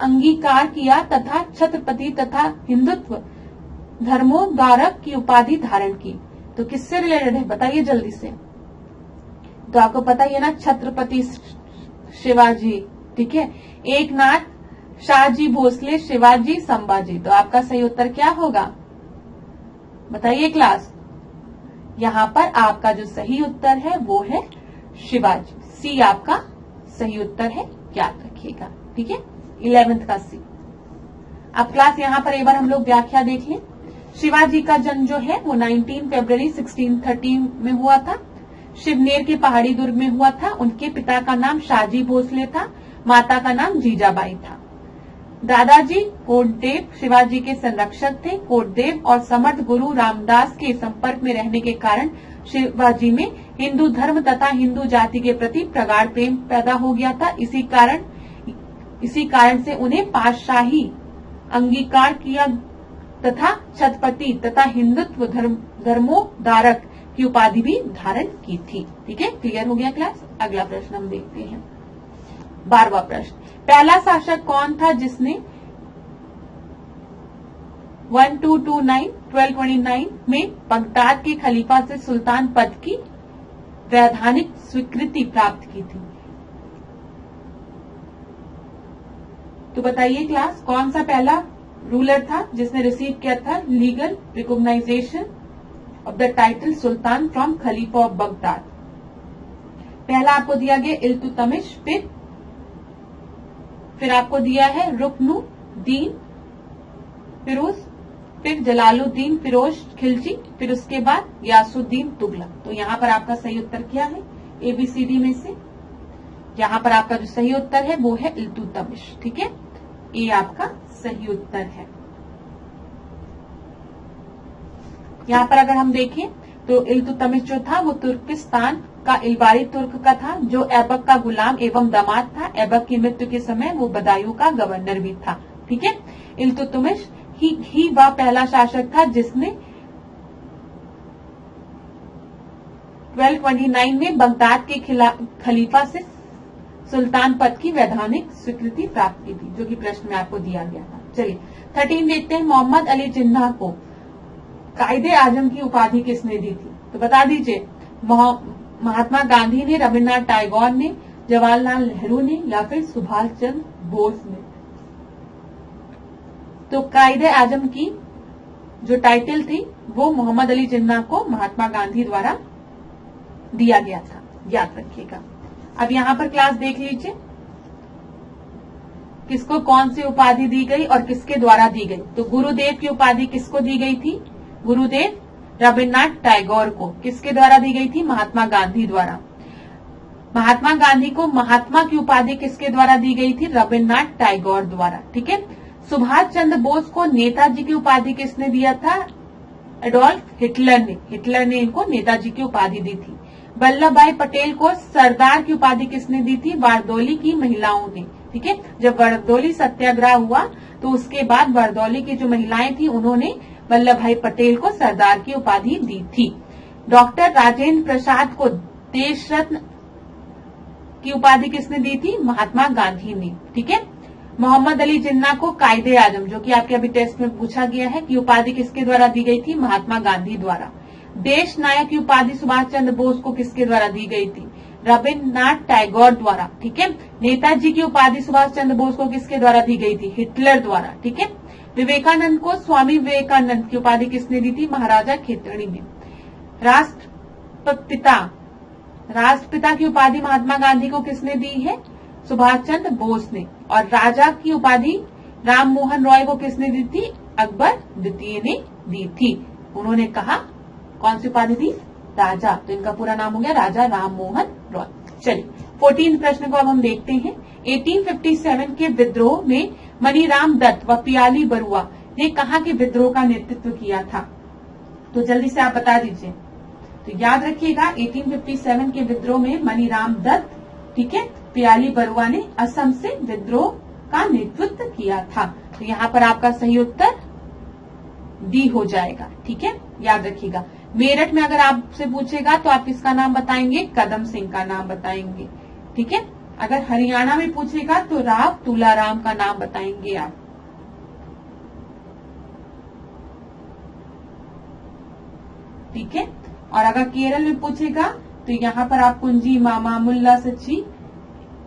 अंगीकार किया तथा छत्रपति तथा हिंदुत्व धर्मोद्धारक की उपाधि धारण की? तो किससे रिलेटेड है बताइए जल्दी से। तो आपको पता ही है ना, छत्रपति शिवाजी। ठीक है, एकनाथ, शाहजी भोसले, शिवाजी, संभाजी। तो आपका सही उत्तर क्या होगा बताइए क्लास। यहाँ पर आपका जो सही उत्तर है वो है शिवाजी। सी आपका सही उत्तर है, याद रखिएगा। ठीक है, 11th का सी। अब क्लास यहाँ पर एक बार हम लोग व्याख्या देख लें। शिवाजी का जन्म जो है वो 19 फरवरी 1613 में हुआ था। शिवनेर के पहाड़ी दुर्ग में हुआ था। उनके पिता का नाम शाहजी भोसले था, माता का नाम जीजाबाई था। दादाजी कोटदेव शिवाजी के संरक्षक थे। कोटदेव और समर्थ गुरु रामदास के संपर्क में रहने के कारण शिवाजी में हिंदू धर्म तथा हिंदू जाति के प्रति प्रगाढ़ प्रेम पैदा हो गया था। इसी कारण से उन्हें पातशाही अंगीकार किया तथा छत्रपति तथा हिंदुत्व धर्मोद्धारक की उपाधि भी धारण की थी। ठीक है, क्लियर हो गया क्लास। अगला प्रश्न हम देखते हैं, 12वां प्रश्न। पहला शासक कौन था जिसने 1229 में बगदाद के खलीफा से सुल्तान पद की वैधानिक स्वीकृति प्राप्त की थी? तो बताइए क्लास, कौन सा पहला रूलर था जिसने रिसीव किया था legal recognisation of the title sultan from khalifa of Baghdad? पहला आपको दिया गया इल्तुतमिश, फिर आपको दिया है रुकनुद्दीन फिरोज, फिर जलालुद्दीन फिरोज खिलजी, फिर उसके बाद गयासुद्दीन तुगलक। तो यहाँ पर आपका सही उत्तर क्या है ABCD में से? यहाँ पर आपका जो सही उत्तर है वो है इल्तुतमिश। ठीक है, ये आपका सही उत्तर है। यहाँ पर अगर हम देखें तो इल्तुतमिश जो था वो तुर्किस्तान का इलबारी तुर्क का था, जो ऐबक का गुलाम एवं दामाद था। ऐबक की मृत्यु के समय वो बदायूं का गवर्नर भी था। ठीक है, इल्तुतमिश ही वह पहला शासक था जिसने 1229 में बगदाद के खलीफा से सुल्तान पद की वैधानिक स्वीकृति प्राप्त की थी, जो कि प्रश्न में आपको दिया गया था। चलिए 13 देखते हैं। मोहम्मद अली जिन्ना को कायदे आजम की उपाधि किसने दी थी? तो बता दीजिए, महात्मा गांधी ने, रविन्द्रनाथ टैगोर ने, जवाहरलाल नेहरू ने या फिर सुभाष चंद्र बोस ने? तो कायदे आजम की जो टाइटल थी वो मोहम्मद अली जिन्ना को महात्मा गांधी द्वारा दिया गया था, याद रखिएगा। अब यहाँ पर क्लास देख लीजिए, किसको कौन सी उपाधि दी गई और किसके द्वारा दी गई। तो गुरुदेव की उपाधि किसको दी गई थी? गुरुदेव रविन्द्रनाथ टैगोर को। किसके द्वारा दी गई थी? महात्मा गांधी द्वारा। महात्मा गांधी को महात्मा की उपाधि किसके द्वारा दी गई थी? रविन्द्रनाथ टैगोर द्वारा। ठीक है, सुभाष चंद्र बोस को नेताजी की उपाधि किसने दिया था? एडोल्फ हिटलर ने इनको नेताजी की उपाधि दी थी। वल्लभ भाई पटेल को सरदार की उपाधि किसने दी थी? बारदौली की महिलाओं ने। ठीक है, जब बारदौली सत्याग्रह हुआ तो उसके बाद बारदौली की जो महिलाएं थी उन्होंने वल्लभ भाई पटेल को सरदार की उपाधि दी थी। डॉक्टर राजेंद्र प्रसाद को देश रत्न की उपाधि किसने दी थी? महात्मा गांधी ने। ठीक है, मोहम्मद अली जिन्ना को कायदे आजम, जो कि आपके अभी टेस्ट में पूछा गया है, कि उपाधि किसके द्वारा दी गई थी? महात्मा गांधी द्वारा। देश नायक की उपाधि सुभाष चंद्र बोस को किसके द्वारा दी गई थी? रविन्द्रनाथ टैगोर द्वारा। ठीक है, नेताजी की उपाधि सुभाष चंद्र बोस को किसके द्वारा दी गई थी? हिटलर द्वारा। ठीक है, विवेकानंद को स्वामी विवेकानंद की उपाधि किसने दी थी? महाराजा खेतड़ी ने। राष्ट्रपिता की उपाधि महात्मा गांधी को किसने दी है? सुभाष चंद्र बोस ने। और राजा की उपाधि राम मोहन रॉय को किसने दी थी? अकबर द्वितीय ने दी थी। उन्होंने कहा कौन सी उपाधि दी? राजा। तो इनका पूरा नाम हो गया राजा राम मोहन रॉय। चलिए 14 प्रश्न को अब हम देखते हैं। 1857 के विद्रोह में मनीराम दत्त व पियाली बरुआ ने कहा कि विद्रोह का नेतृत्व किया था? तो जल्दी से आप बता दीजिए। तो याद रखिएगा 1857 के विद्रोह में मनीराम दत्त, ठीक है, पियाली बरुआ ने असम से विद्रोह का नेतृत्व किया था। तो यहाँ पर आपका सही उत्तर डी हो जाएगा। ठीक है, याद रखिएगा। मेरठ में अगर आपसे पूछेगा तो आप किसका नाम बताएंगे? कदम सिंह का नाम बताएंगे। ठीक है, अगर हरियाणा में पूछेगा तो राव तुलाराम का नाम बताएंगे आप। ठीक है, और अगर केरल में पूछेगा तो यहाँ पर आप कुंजी मामा मुल्ला सच्ची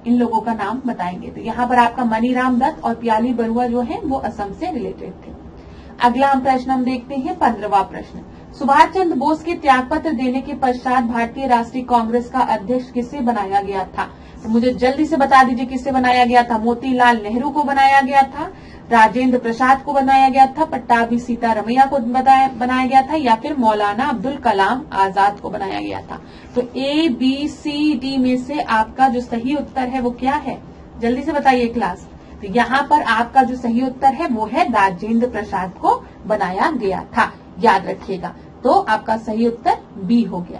इन लोगों का नाम बताएंगे। तो यहाँ पर आपका मनीराम दत्त और पियाली बरुआ जो है वो असम से रिलेटेड थे। अगला हम प्रश्न हम देखते हैं 15वां प्रश्न। सुभाष चंद्र बोस के त्यागपत्र देने के पश्चात भारतीय राष्ट्रीय कांग्रेस का अध्यक्ष किसे बनाया गया था? तो मुझे जल्दी से बता दीजिए किसे बनाया गया था? मोतीलाल नेहरू को बनाया गया था, राजेंद्र प्रसाद को बनाया गया था, पट्टाभी सीतारमैया को बनाया गया था, या फिर मौलाना अब्दुल कलाम आजाद को बनाया गया था? तो ABCD में से आपका जो सही उत्तर है वो क्या है? जल्दी से बताइए क्लास। तो यहाँ पर आपका जो सही उत्तर है वो है राजेंद्र प्रसाद को बनाया गया था, याद रखिएगा। तो आपका सही उत्तर बी हो गया।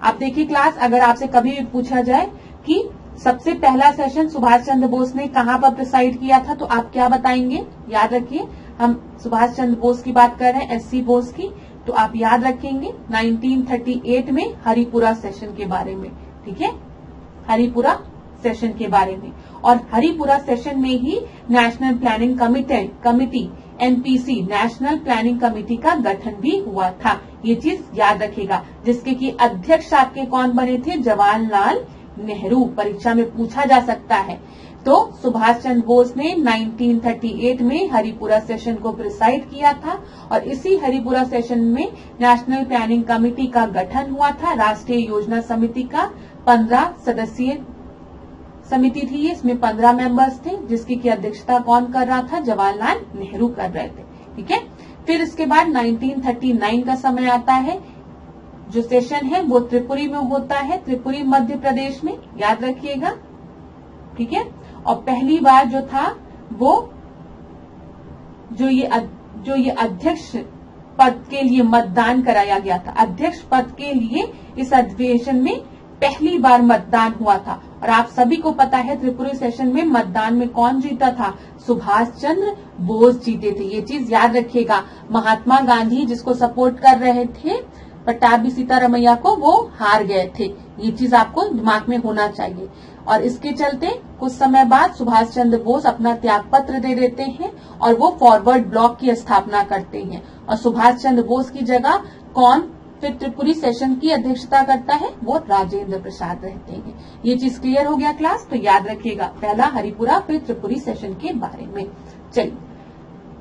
आप देखिए क्लास, अगर आपसे कभी भी पूछा जाए कि सबसे पहला सेशन सुभाष चंद्र बोस ने कहाँ पर प्रिसाइड किया था तो आप क्या बताएंगे? याद रखिए, हम सुभाष चंद्र बोस की बात कर रहे हैं, SC बोस की। तो आप याद रखेंगे 1938 में हरिपुरा सेशन के बारे में। ठीक है, हरिपुरा सेशन के बारे में। और हरिपुरा सेशन में ही national planning committee NPC national planning committee का गठन भी हुआ था। ये चीज याद रखिएगा, जिसके कि अध्यक्ष आपके कौन बने थे? जवाहरलाल नेहरू। परीक्षा में पूछा जा सकता है। तो सुभाष चंद्र बोस ने 1938 में हरिपुरा सेशन को प्रिसाइड किया था और इसी हरिपुरा सेशन में नेशनल प्लानिंग कमेटी का गठन हुआ था। राष्ट्रीय योजना समिति का 15 सदस्यीय समिति थी, इसमें 15 मेंबर्स थे, जिसकी की अध्यक्षता कौन कर रहा था? जवाहरलाल नेहरू कर रहे थे। ठीक है। फिर इसके बाद 1939 का समय आता है, जो सेशन है वो त्रिपुरी में होता है, त्रिपुरी मध्य प्रदेश में, याद रखिएगा, ठीक है। और पहली बार जो था वो जो ये अध्यक्ष पद के लिए मतदान कराया गया था, अध्यक्ष पद के लिए इस अधिवेशन में पहली बार मतदान हुआ था। और आप सभी को पता है त्रिपुरी सेशन में मतदान में कौन जीता था, सुभाष चंद्र बोस जीते थे। ये चीज याद रखिएगा। महात्मा गांधी जिसको सपोर्ट कर रहे थे पट्टाभी सीतारमैया को, वो हार गए थे। ये चीज आपको दिमाग में होना चाहिए। और इसके चलते कुछ समय बाद सुभाष चंद्र बोस अपना त्याग पत्र दे देते हैं और वो फॉरवर्ड ब्लॉक की स्थापना करते हैं। और सुभाष चंद्र बोस की जगह कौन फिर त्रिपुरी सेशन की अध्यक्षता करता है, वो राजेंद्र प्रसाद रहते हैं। ये चीज क्लियर हो गया क्लास, तो याद रखिएगा, पहला हरिपुरा फिर त्रिपुरी सेशन के बारे में। चलिए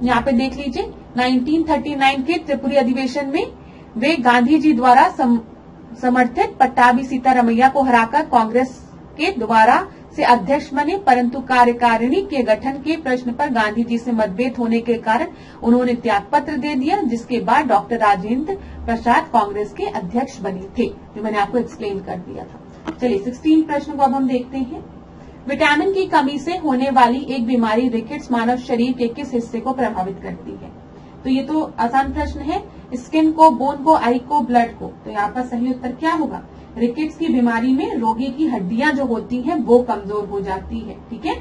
यहाँ पे देख लीजिए, 1939 के त्रिपुरी अधिवेशन में वे गांधी जी द्वारा समर्थित पट्टाभी सीतारमैया को हराकर कांग्रेस के द्वारा से अध्यक्ष बने, परंतु कार्यकारिणी के गठन के प्रश्न पर गांधी जी से मतभेद होने के कारण उन्होंने त्यागपत्र दे दिया, जिसके बाद डॉक्टर राजेंद्र प्रसाद कांग्रेस के अध्यक्ष बने थे, जो मैंने आपको एक्सप्लेन कर दिया था। चलिए 16 प्रश्न को अब हम देखते हैं। विटामिन की कमी से होने वाली एक बीमारी रिकेट्स मानव शरीर के किस हिस्से को प्रभावित करती है? तो ये तो आसान प्रश्न है। स्किन को, बोन को, आई को, ब्लड को। तो यहाँ पर सही उत्तर क्या होगा? रिकेट्स की बीमारी में रोगी की हड्डियां जो होती हैं वो कमजोर हो जाती है, ठीक है।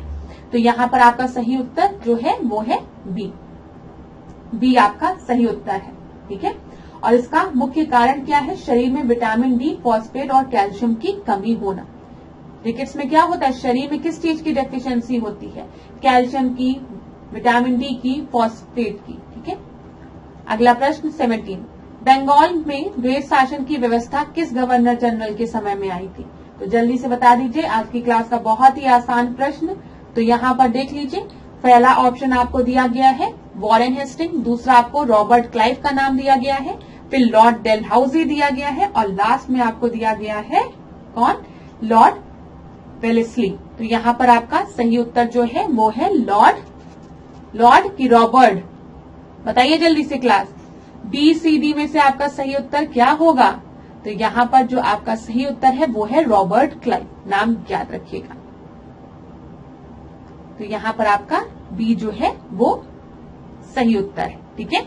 तो यहाँ पर आपका सही उत्तर जो है वो है बी। बी आपका सही उत्तर है, ठीक है। और इसका मुख्य कारण क्या है? शरीर में विटामिन डी, फॉस्फेट और कैल्शियम की कमी होना। रिकेट्स में क्या होता है? शरीर में किस चीज की डेफिशिएंसी होती है? कैल्शियम की, विटामिन डी की, फॉस्फेट की, ठीक है। अगला प्रश्न 17, बंगाल में द्वैत शासन की व्यवस्था किस गवर्नर जनरल के समय में आई थी? तो जल्दी से बता दीजिए, आज की क्लास का बहुत ही आसान प्रश्न। तो यहाँ पर देख लीजिए, पहला ऑप्शन आपको दिया गया है वॉरेन हेस्टिंग, दूसरा आपको रॉबर्ट क्लाइव का नाम दिया गया है, फिर लॉर्ड डेलहाउसी दिया गया है और लास्ट में आपको दिया गया है कौन? Lord Wellesley. तो यहाँ पर आपका सही उत्तर जो है वो है लॉर्ड की रॉबर्ट। बताइए जल्दी से क्लास, बी सी डी में से आपका सही उत्तर क्या होगा? तो यहाँ पर जो आपका सही उत्तर है वो है रॉबर्ट क्लाइव, नाम याद रखिएगा। तो यहाँ पर आपका बी जो है वो सही उत्तर है, ठीक है।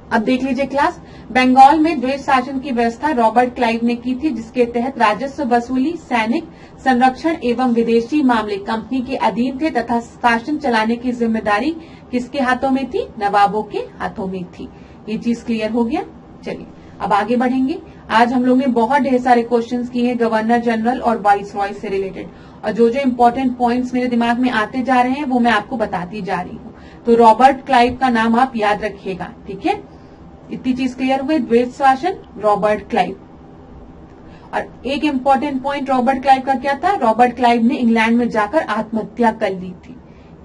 अब देख लीजिए क्लास, बंगाल में द्वैत शासन की व्यवस्था रॉबर्ट क्लाइव ने की थी, जिसके तहत राजस्व वसूली, सैनिक संरक्षण एवं विदेशी मामले कंपनी के अधीन थे तथा शासन चलाने की जिम्मेदारी किसके हाथों में थी? नवाबों के हाथों में थी। ये चीज क्लियर हो गया। चलिए अब आगे बढ़ेंगे। आज हम लोग ने बहुत ढेर सारे क्वेश्चंस किए हैं गवर्नर जनरल और वाइस रॉय से रिलेटेड, और जो जो इम्पोर्टेंट पॉइंट्स मेरे दिमाग में आते जा रहे हैं वो मैं आपको बताती जा रही हूँ। तो रॉबर्ट क्लाइव का नाम आप याद रखिएगा, ठीक है। इतनी चीज क्लियर हुई, द्वैत शासन रॉबर्ट क्लाइव। और एक इम्पोर्टेंट पॉइंट रॉबर्ट क्लाइव का क्या था? रॉबर्ट क्लाइव ने इंग्लैंड में जाकर आत्महत्या कर ली थी,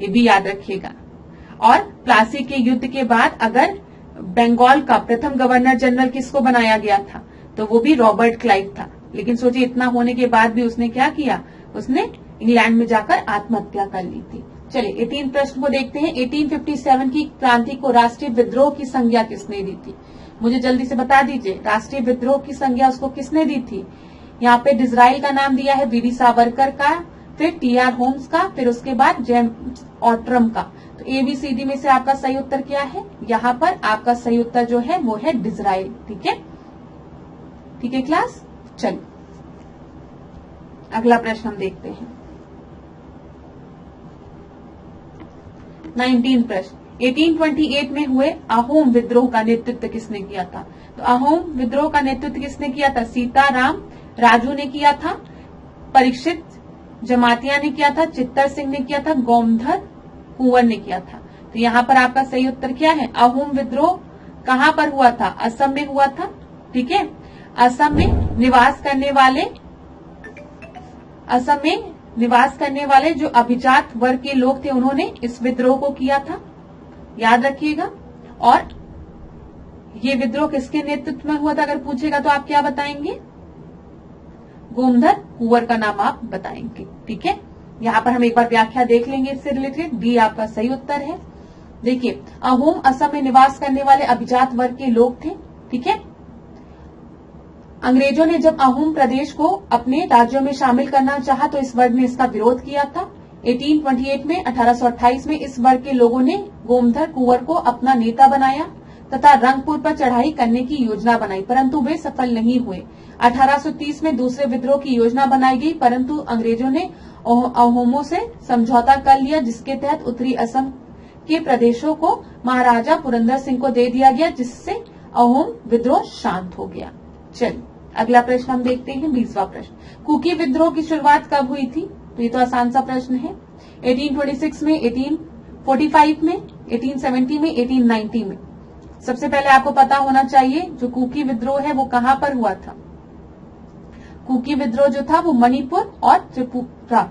ये भी याद रखिएगा। और प्लासी के युद्ध के बाद अगर बंगाल का प्रथम गवर्नर जनरल किसको बनाया गया था? तो वो भी रॉबर्ट क्लाइव था। लेकिन सोचिए, इतना होने के बाद भी उसने क्या किया? उसने इंग्लैंड में जाकर आत्महत्या कर ली थी। चलिए 18 प्रश्न को देखते हैं। 1857 की क्रांति को राष्ट्रीय विद्रोह की संज्ञा किसने दी थी? मुझे जल्दी से बता दीजिए, राष्ट्रीय विद्रोह की संज्ञा उसको किसने दी थी? यहाँ पे डिजराइल का नाम दिया है, वीडी सावरकर का, फिर टी.आर. होम्स का, फिर उसके बाद जेम्स ऑट्रम का। तो एबीसीडी में से आपका सही उत्तर क्या है? यहाँ पर आपका सही उत्तर जो है वो है डिजराइल, ठीक है। ठीक है क्लास, चलिए अगला प्रश्न हम देखते हैं। 19 प्रश्न, 1828 में हुए अहोम विद्रोह का नेतृत्व किसने किया था? तो अहोम विद्रोह का नेतृत्व किसने किया था? सीताराम राजू ने किया था, परीक्षित जमातिया ने किया था, चित्तर सिंह ने किया था, गोमधर कुंवर ने किया था। तो यहाँ पर आपका सही उत्तर क्या है? अहोम विद्रोह कहाँ पर हुआ था? असम में हुआ था, ठीक है। असम में निवास करने वाले जो अभिजात वर्ग के लोग थे उन्होंने इस विद्रोह को किया था, याद रखिएगा। और ये विद्रोह किसके नेतृत्व में हुआ था अगर पूछेगा तो आप क्या बताएंगे? गोमधर कुंवर का नाम आप बताएंगे, ठीक है। यहाँ पर हम एक बार व्याख्या देख लेंगे इससे रिलेटेड। डी आपका सही उत्तर है। देखिए, अहोम असम में निवास करने वाले अभिजात वर्ग के लोग थे। ठीक है, अंग्रेजों ने जब अहोम प्रदेश को अपने राज्यों में शामिल करना चाहा तो इस वर्ग ने इसका विरोध किया था। 1828 में 1828 में इस वर्ग के लोगों ने गोमधर कुंवर को अपना नेता बनाया तथा रंगपुर पर चढ़ाई करने की योजना बनाई, परंतु वे सफल नहीं हुए। 1830 में दूसरे विद्रोह की योजना बनाई गई, परंतु अंग्रेजों ने अहोमों से समझौता कर लिया, जिसके तहत उत्तरी असम के प्रदेशों को महाराजा पुरंदर सिंह को दे दिया गया, जिससे अहोम विद्रोह शांत हो गया। चलिए अगला प्रश्न हम देखते हैं, 20वां प्रश्न। कुकी विद्रोह की शुरुआत कब हुई थी? तो ये तो आसान सा प्रश्न है। 1826 में, 1845 में, 1870 में, 1890 में। सबसे पहले आपको पता होना चाहिए जो कुकी विद्रोह है वो कहां पर हुआ था। कुकी विद्रोह जो था वो मणिपुर और त्रिपुरा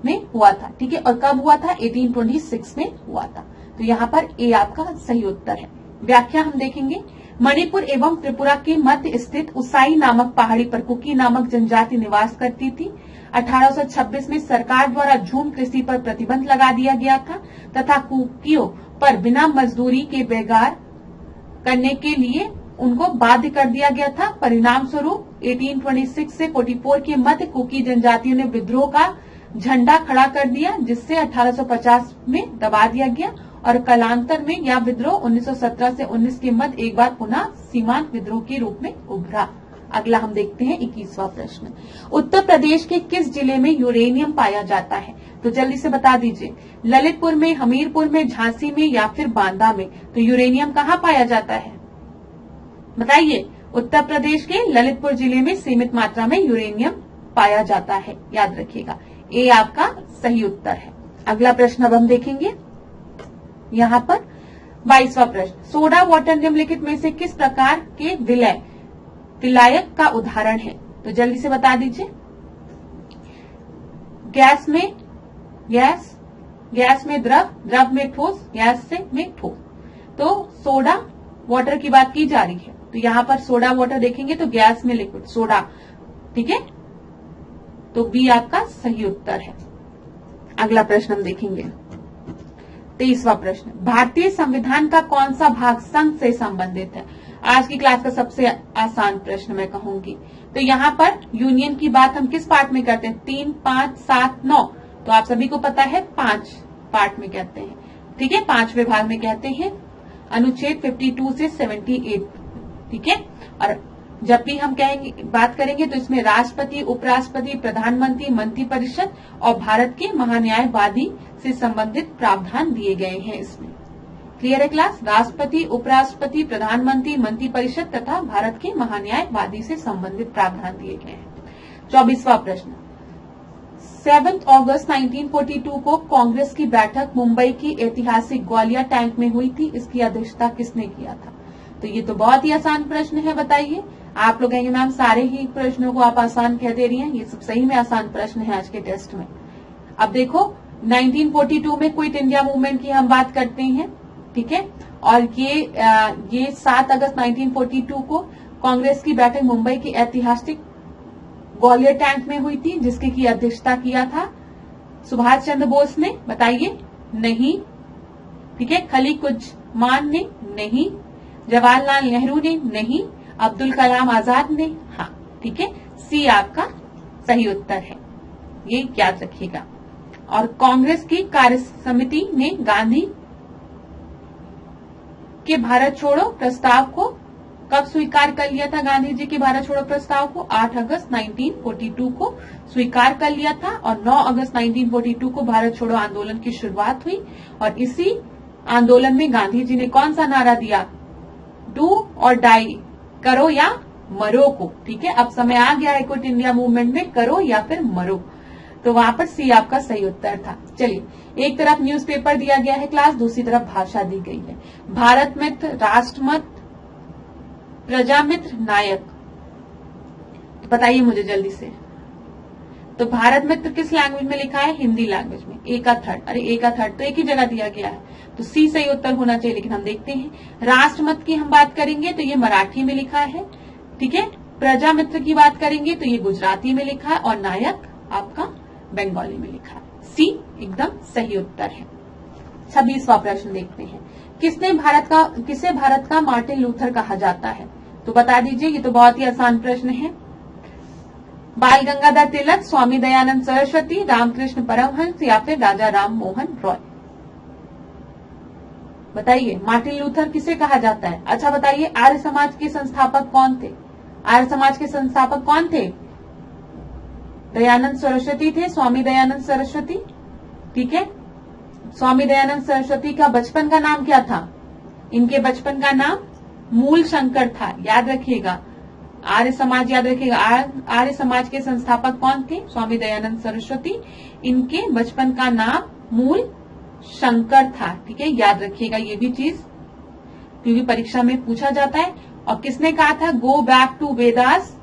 में हुआ था। ठीक है, और कब हुआ था? 1826 में हुआ था। तो यहाँ पर ए आपका सही उत्तर है। व्याख्या हम देखेंगे। मणिपुर एवं त्रिपुरा के मध्य स्थित उसाई नामक पहाड़ी पर कुकी नामक जनजाति निवास करती थी। 1826 में सरकार द्वारा झूम कृषि पर प्रतिबंध लगा दिया गया था तथा कुकियों पर बिना मजदूरी के बेगार करने के लिए उनको बाध्य कर दिया गया था। परिणाम स्वरूप 1826 से 44 के मध्य कुकी जनजातियों ने विद्रोह का झंडा खड़ा कर दिया, जिससे 1850 में दबा दिया गया और कालांतर में यह विद्रोह 1917 से 19 के मध्य एक बार पुनः सीमांत विद्रोह के रूप में उभरा। अगला हम देखते हैं 21वां प्रश्न। उत्तर प्रदेश के किस जिले में यूरेनियम पाया जाता है? तो जल्दी से बता दीजिए। ललितपुर में, हमीरपुर में, झांसी में या फिर बांदा में। तो यूरेनियम कहाँ पाया जाता है बताइए। उत्तर प्रदेश के ललितपुर जिले में सीमित मात्रा में यूरेनियम पाया जाता है, याद रखिएगा। ए आपका सही उत्तर है। अगला प्रश्न अब हम देखेंगे यहाँ पर 22वां प्रश्न। सोडा वाटर निम्नलिखित में से किस प्रकार के विलायक का उदाहरण है? तो जल्दी से बता दीजिए। गैस में द्रव में ठोस, गैस से में ठोस। तो सोडा वाटर की बात की जा रही है, तो यहाँ पर सोडा वाटर देखेंगे तो गैस में लिक्विड सोडा। ठीक है, तो बी आपका सही उत्तर है। अगला प्रश्न हम देखेंगे 23वां प्रश्न। भारतीय संविधान का कौन सा भाग संघ से संबंधित है? आज की क्लास का सबसे आसान प्रश्न मैं कहूंगी। तो यहाँ पर यूनियन की बात हम किस पार्ट में करते हैं? 3, 5, 7, 9। तो आप सभी को पता है 5 पार्ट में कहते हैं। ठीक है, 5वें भाग में कहते हैं, अनुच्छेद 52 से 78। ठीक है, और जब भी हम बात करेंगे तो इसमें राष्ट्रपति, उपराष्ट्रपति, प्रधानमंत्री, मंत्रिपरिषद और भारत के महान्यायवादी से संबंधित प्रावधान दिए गए हैं। इसमें क्लियर है क्लास? राष्ट्रपति, उपराष्ट्रपति, प्रधानमंत्री, मंत्रिपरिषद तथा भारत के महान्यायवादी से संबंधित प्रावधान दिए गए हैं। 24वां प्रश्न। 7 अगस्त 1942 को कांग्रेस की बैठक मुंबई की ऐतिहासिक ग्वालियर टैंक में हुई थी। इसकी अध्यक्षता किसने किया था? तो ये तो बहुत ही आसान प्रश्न है, बताइए। आप लोग कहेंगे मैम सारे ही प्रश्नों को आप आसान कह दे रही हैं। ये सब सही में आसान प्रश्न है आज के टेस्ट में। अब देखो 1942 में क्विट इंडिया मूवमेंट की हम बात करते हैं। ठीक है, और ये 7 अगस्त 1942 को कांग्रेस की बैठक मुंबई की ऐतिहासिक ग्वालियर टैंक में हुई थी, जिसकी की अध्यक्षता किया था सुभाष चंद्र बोस ने। बताइए। नहीं। ठीक है, खलीकुज्जमान ने? नहीं। जवाहरलाल नेहरू ने? नहीं। अब्दुल कलाम आजाद ने? हाँ। ठीक है, सी आपका सही उत्तर है, ये याद रखिएगा। और कांग्रेस की कार्य समिति ने गांधी के भारत छोड़ो प्रस्ताव को कब स्वीकार कर लिया था? गांधी जी के भारत छोड़ो प्रस्ताव को 8 अगस्त 1942 को स्वीकार कर लिया था और 9 अगस्त 1942 को भारत छोड़ो आंदोलन की शुरुआत हुई। और इसी आंदोलन में गांधी जी ने कौन सा नारा दिया? डू और डाई, करो या मरो को। ठीक है, अब समय आ गया है क्विट इंडिया मूवमेंट में, करो या फिर मरो। तो वहां पर सी आपका सही उत्तर था। चलिए, एक तरफ न्यूज़पेपर दिया गया है क्लास, दूसरी तरफ भाषा दी गई है। भारत मित्र, राष्ट्रमत, प्रजामित्र, नायक। बताइए मुझे जल्दी से। तो भारत मित्र किस लैंग्वेज में लिखा है? हिंदी लैंग्वेज में। ए का थर्ड, अरे ए का थर्ड तो एक ही जगह दिया गया है, तो सी सही उत्तर होना चाहिए। लेकिन हम देखते हैं राष्ट्रमत की हम बात करेंगे तो ये मराठी में लिखा है। ठीक है, प्रजामित्र की बात करेंगे तो ये गुजराती में लिखा है और नायक आपका बंगाली में लिखा है। सी एकदम सही उत्तर है। 26वां प्रश्न देखते हैं, किसे भारत का मार्टिन लूथर कहा जाता है? तो बता दीजिए, ये तो बहुत ही आसान प्रश्न है। बाल गंगाधर तिलक, स्वामी दयानंद सरस्वती, रामकृष्ण परमहंस या फिर राजा राम मोहन रॉय? बताइए, मार्टिन लूथर किसे कहा जाता है? अच्छा बताइए, आर्य समाज के संस्थापक कौन थे? आर्य समाज के संस्थापक कौन थे? दयानंद सरस्वती थे, स्वामी दयानंद सरस्वती। ठीक है, स्वामी दयानंद सरस्वती का बचपन का नाम क्या था? इनके बचपन का नाम मूल शंकर था, याद रखिएगा। आर्य समाज याद रखिएगा, आर्य समाज के संस्थापक कौन थे? स्वामी दयानंद सरस्वती। इनके बचपन का नाम मूल शंकर था। ठीक है, याद रखिएगा ये भी चीज, क्योंकि परीक्षा में पूछा जाता है। और किसने कहा था? गो बैक टू वेदास,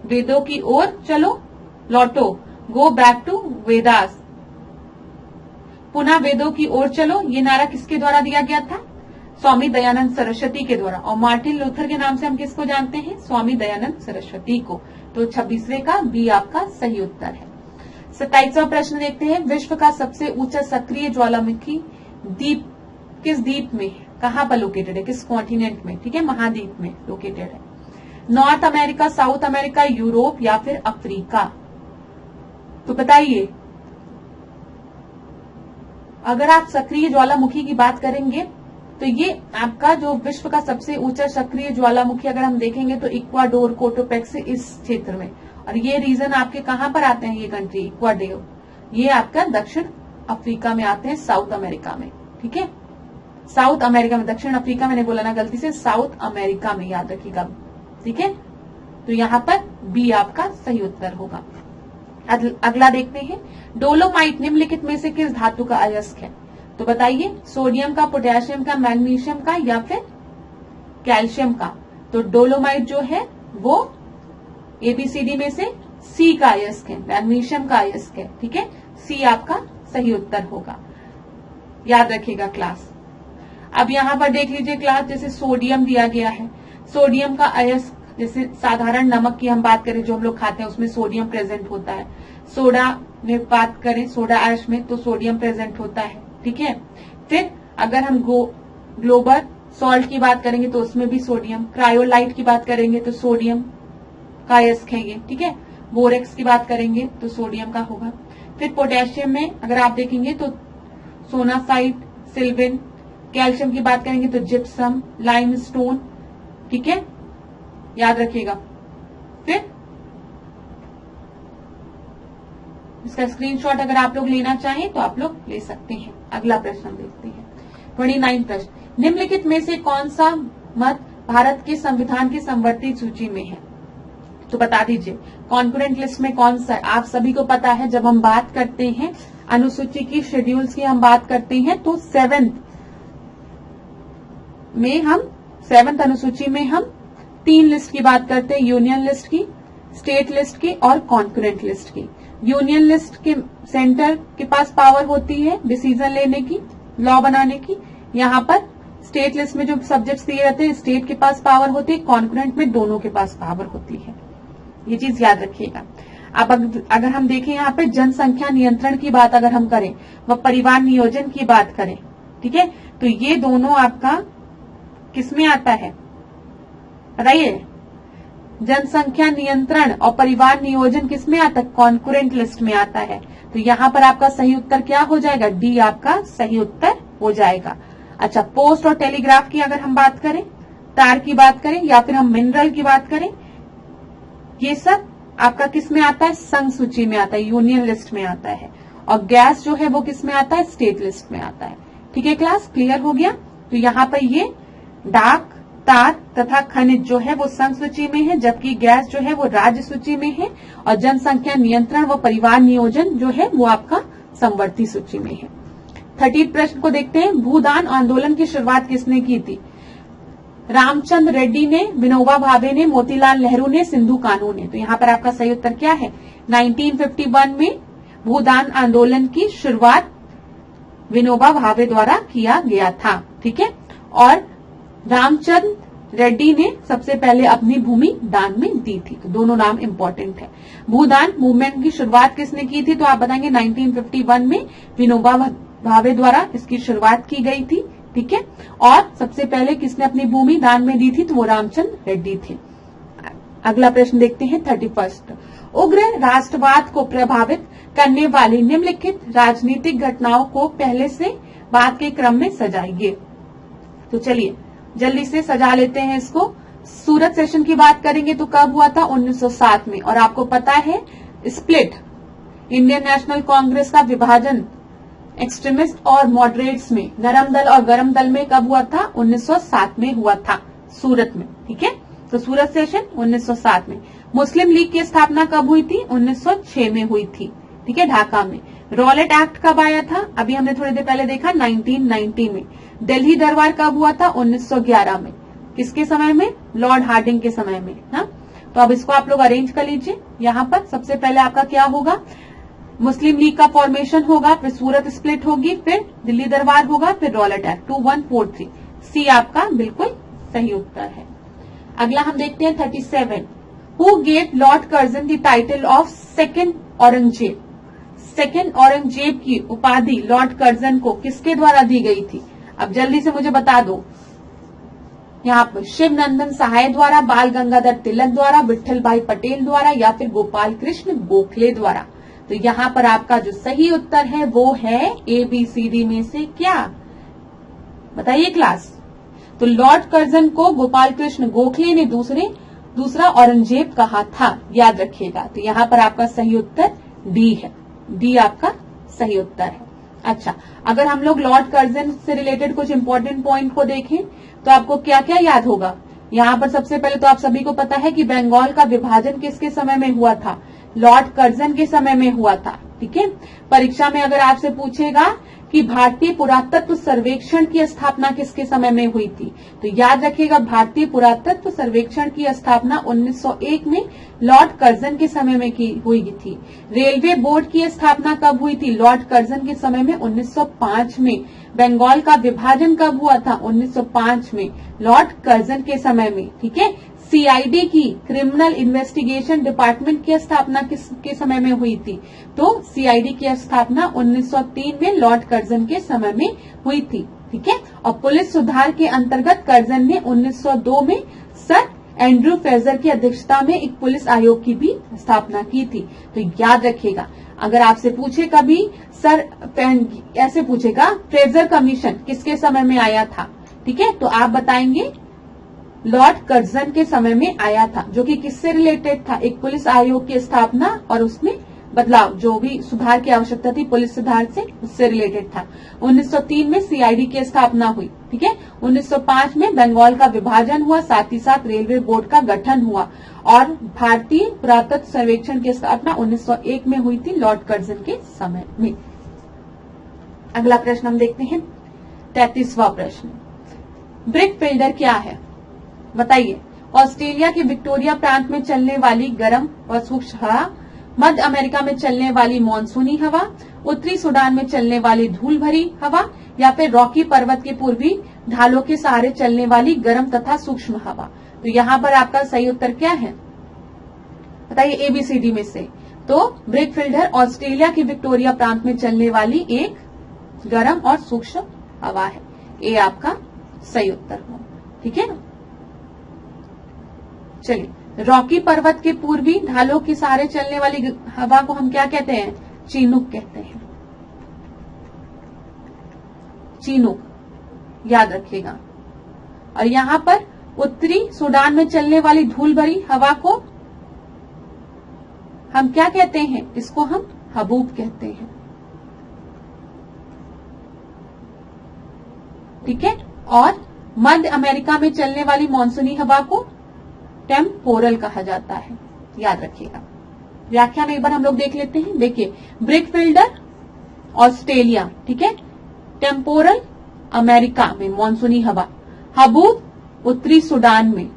वेदों की ओर चलो, लौटो। गो बैक टू वेदास, पुनः वेदों की ओर चलो, ये नारा किसके द्वारा दिया गया था? स्वामी दयानंद सरस्वती के द्वारा। और मार्टिन लूथर के नाम से हम किसको जानते हैं? स्वामी दयानंद सरस्वती को। तो 26वें का बी आपका सही उत्तर है। 27वां प्रश्न देखते हैं, विश्व का सबसे ऊंचा सक्रिय ज्वालामुखी द्वीप किस द्वीप में है? कहाँ पर लोकेटेड है? किस कॉन्टिनेंट में? ठीक है, महाद्वीप में लोकेटेड है। North America, south America, Europe या फिर अफ्रीका? तो बताइए, अगर आप सक्रिय ज्वालामुखी की बात करेंगे तो ये आपका जो विश्व का सबसे ऊंचा सक्रिय ज्वालामुखी अगर हम देखेंगे तो इक्वाडोर, कोटोपेक्स इस क्षेत्र में। और ये रीजन आपके कहां पर आते हैं? ये कंट्री इक्वाडोर, ये आपका दक्षिण अफ्रीका में आते हैं, साउथ अमेरिका में। ठीक है, साउथ अमेरिका में, दक्षिण अफ्रीका मैंने बोला ना गलती से, साउथ अमेरिका में, याद रखिएगा। ठीक है, तो यहाँ पर बी आपका सही उत्तर होगा। अगला देखते हैं, डोलोमाइट निम्नलिखित में से किस धातु का अयस्क है? तो बताइए, सोडियम का, पोटेशियम का, मैग्नीशियम का या फिर कैल्शियम का? तो डोलोमाइट जो है वो एबीसीडी में से सी का अयस्क है, मैग्नीशियम का अयस्क है। ठीक है, सी आपका सही उत्तर होगा, याद रखिएगा क्लास। अब यहाँ पर देख लीजिए क्लास, जैसे सोडियम दिया गया है, सोडियम का अयस्क, जैसे साधारण नमक की हम बात करें जो हम लोग खाते हैं उसमें सोडियम प्रेजेंट होता है। सोडा में बात करें, सोडा ऐश में, तो सोडियम प्रेजेंट होता है। ठीक है, फिर अगर हम ग्लोबल सॉल्ट की बात करेंगे तो उसमें भी सोडियम, क्रायोलाइट की बात करेंगे तो सोडियम का अयस्क है ये। ठीक है, बोरेक्स की बात करेंगे तो सोडियम का होगा। फिर पोटेशियम में अगर आप देखेंगे तो सोनासाइट, सिल्विन, कैल्शियम की बात करेंगे तो जिप्सम, लाइमस्टोन। ठीक है, याद रखिएगा। फिर इसका स्क्रीनशॉट अगर आप लोग लेना चाहें तो आप लोग ले सकते हैं। अगला प्रश्न देखते हैं, 29 प्रश्न, निम्नलिखित में से कौन सा मत भारत के संविधान की संवर्धित सूची में है? तो बता दीजिए, कॉन्करेंट लिस्ट में कौन सा? आप सभी को पता है, जब हम बात करते हैं अनुसूची की, शेड्यूल्स की हम बात करते हैं तो 7th अनुसूची में हम 3 लिस्ट की बात करते हैं, यूनियन लिस्ट की, स्टेट लिस्ट की और कॉन्करेंट लिस्ट की। यूनियन लिस्ट के सेंटर के पास पावर होती है डिसीजन लेने की, लॉ बनाने की। यहाँ पर स्टेट लिस्ट में जो सब्जेक्ट्स दिए रहते हैं स्टेट के पास पावर होती है, कॉन्करेंट में दोनों के पास पावर होती है, ये चीज याद रखिएगा। अब अगर हम देखें यहाँ पे जनसंख्या नियंत्रण की बात अगर हम करें व परिवार नियोजन की बात करें, ठीक है, तो ये दोनों आपका किसमें आता है? बताइए, जनसंख्या नियंत्रण और परिवार नियोजन किसमें आता है? कॉन्करेंट लिस्ट में आता है। तो यहाँ पर आपका सही उत्तर क्या हो जाएगा? डी आपका सही उत्तर हो जाएगा। अच्छा, पोस्ट और टेलीग्राफ की अगर हम बात करें, तार की बात करें या फिर हम मिनरल की बात करें, ये सब आपका किस में आता है? संघ सूची में आता है, यूनियन लिस्ट में आता है। और गैस जो है वो किस में आता है? स्टेट लिस्ट में आता है। ठीक है क्लास, क्लियर हो गया? तो यहाँ पर ये डाक, तार तथा खनिज जो है वो संघ सूची में है, जबकि गैस जो है वो राज्य सूची में है और जनसंख्या नियंत्रण व परिवार नियोजन जो है वो आपका संवर्ती सूची में है। 30 प्रश्न को देखते हैं, भूदान आंदोलन की शुरुआत किसने की थी? रामचंद्र रेड्डी ने, विनोबा भावे ने, मोतीलाल नेहरू ने, सिंधु कानू ने। तो यहाँ पर आपका सही उत्तर क्या है? 1951 में भूदान आंदोलन की शुरुआत विनोबा भावे द्वारा किया गया था। ठीक है, और रामचंद्र रेड्डी ने सबसे पहले अपनी भूमि दान में दी थी। तो दोनों नाम इंपॉर्टेंट है। भूदान मूवमेंट की शुरुआत किसने की थी? तो आप बताएंगे 1951 में विनोबा भावे द्वारा इसकी शुरुआत की गई थी। ठीक है, और सबसे पहले किसने अपनी भूमि दान में दी थी, तो वो रामचंद्र रेड्डी थे। अगला प्रश्न देखते हैं 31। उग्र राष्ट्रवाद को प्रभावित करने वाली निम्नलिखित राजनीतिक घटनाओं को पहले से बाद के क्रम में सजाइए। तो चलिए जल्दी से सजा लेते हैं इसको। सूरत सेशन की बात करेंगे तो कब हुआ था, 1907 में। और आपको पता है स्प्लिट, इंडियन नेशनल कांग्रेस का विभाजन एक्सट्रीमिस्ट और मॉडरेट्स में, नरम दल और गरम दल में कब हुआ था, 1907 में हुआ था सूरत में। ठीक है, तो सूरत सेशन 1907 में। मुस्लिम लीग की स्थापना कब हुई थी, 1906 में हुई थी। ठीक है, ढाका में। रॉलेट एक्ट कब आया था, अभी हमने थोड़ी देर पहले देखा, 1990 में। दिल्ली दरबार कब हुआ था, 1911 में। किसके समय में, लॉर्ड हार्डिंग के समय में। हाँ, तो अब इसको आप लोग अरेंज कर लीजिए। यहाँ पर सबसे पहले आपका क्या होगा, मुस्लिम लीग का फॉर्मेशन होगा, फिर सूरत स्प्लिट होगी, फिर दिल्ली दरबार होगा, फिर रॉलेट एक्ट। 2143 सी आपका बिल्कुल सही उत्तर है। अगला हम देखते हैं 37। Who gave Lord Curzon the title of second Aurangzeb. Second Aurangzeb की उपाधि लॉर्ड कर्जन को किसके द्वारा दी गई थी, अब जल्दी से मुझे बता दो। यहाँ पर शिव नंदन सहाय द्वारा, बाल गंगाधर तिलक द्वारा, विट्ठल भाई पटेल द्वारा, या फिर गोपाल कृष्ण गोखले द्वारा। तो यहाँ पर आपका जो सही उत्तर है वो है ABCD में से क्या, बताइए क्लास। तो लॉर्ड कर्जन को गोपाल कृष्ण गोखले ने दूसरा औरंगजेब कहा था, याद रखिएगा। तो यहाँ पर आपका सही उत्तर डी है, डी आपका सही उत्तर है। अच्छा, अगर हम लोग लॉर्ड कर्जन से रिलेटेड कुछ इंपॉर्टेंट पॉइंट को देखें तो आपको क्या क्या याद होगा। यहाँ पर सबसे पहले तो आप सभी को पता है कि बंगाल का विभाजन किसके समय में हुआ था, लॉर्ड कर्जन के समय में हुआ था। ठीक है, परीक्षा में अगर आपसे पूछेगा कि भारतीय पुरातत्व सर्वेक्षण की स्थापना किसके समय में हुई थी, तो याद रखिएगा भारतीय पुरातत्व सर्वेक्षण की स्थापना 1901 में लॉर्ड कर्जन के समय में हुई थी। रेलवे बोर्ड की स्थापना कब हुई थी, लॉर्ड कर्जन के समय में 1905 में। बंगाल का विभाजन कब हुआ था, 1905 में, लॉर्ड कर्जन के समय में। ठीक है, CID की क्रिमिनल इन्वेस्टिगेशन डिपार्टमेंट की स्थापना किसके समय में हुई थी, तो CID की स्थापना 1903 में लॉर्ड कर्जन के समय में हुई थी। ठीक है, और पुलिस सुधार के अंतर्गत कर्जन ने 1902 में सर एंड्रू फ्रेजर की अध्यक्षता में एक पुलिस आयोग की भी स्थापना की थी। तो याद रखिएगा, अगर आपसे पूछे कभी सर ऐसे पूछेगा फ्रेजर कमीशन किसके समय में आया था, ठीक है, तो आप बताएंगे लॉर्ड कर्जन के समय में आया था, जो कि किससे रिलेटेड था, एक पुलिस आयोग की स्थापना और उसमें बदलाव, जो भी सुधार की आवश्यकता थी पुलिस सुधार से, उससे रिलेटेड था। 1903 में CID की स्थापना हुई। ठीक है, 1905 में बंगाल का विभाजन हुआ, साथ ही साथ रेलवे बोर्ड का गठन हुआ, और भारतीय पुरातत्व सर्वेक्षण की स्थापना 1901 में हुई थी लॉर्ड कर्जन के समय में। अगला प्रश्न हम देखते हैं 33वां प्रश्न। ब्रिक फिल्डर क्या है, बताइए। ऑस्ट्रेलिया के विक्टोरिया प्रांत में चलने वाली गर्म और शुष्क हवा, मध्य अमेरिका में चलने वाली मानसूनी हवा, उत्तरी सूडान में चलने वाली धूल भरी हवा, या फिर रॉकी पर्वत के पूर्वी ढालों के सहारे चलने वाली गर्म तथा सूक्ष्म हवा। तो यहाँ पर आपका सही उत्तर क्या है, बताइए ABCD में से। तो ब्रिक फिल्डर ऑस्ट्रेलिया के विक्टोरिया प्रांत में चलने वाली एक गर्म और सूक्ष्म हवा है, ये आपका सही उत्तर हो। ठीक है, चलिए, रॉकी पर्वत के पूर्वी ढालों के सहारे चलने वाली हवा को हम क्या कहते हैं, चीनुक कहते हैं, चीनुक, याद रखिएगा। और यहाँ पर उत्तरी सूडान में चलने वाली धूल भरी हवा को हम क्या कहते हैं, इसको हम हबूब कहते हैं। ठीक है, और मध्य अमेरिका में चलने वाली मानसूनी हवा को टेम्पोरल कहा जाता है, याद रखिएगा। व्याख्या में एक बार हम लोग देख लेते हैं। देखिए, ब्रिक फिल्डर ऑस्ट्रेलिया, ठीक है, टेम्पोरल अमेरिका में मानसूनी हवा, हबूब उत्तरी सूडान में,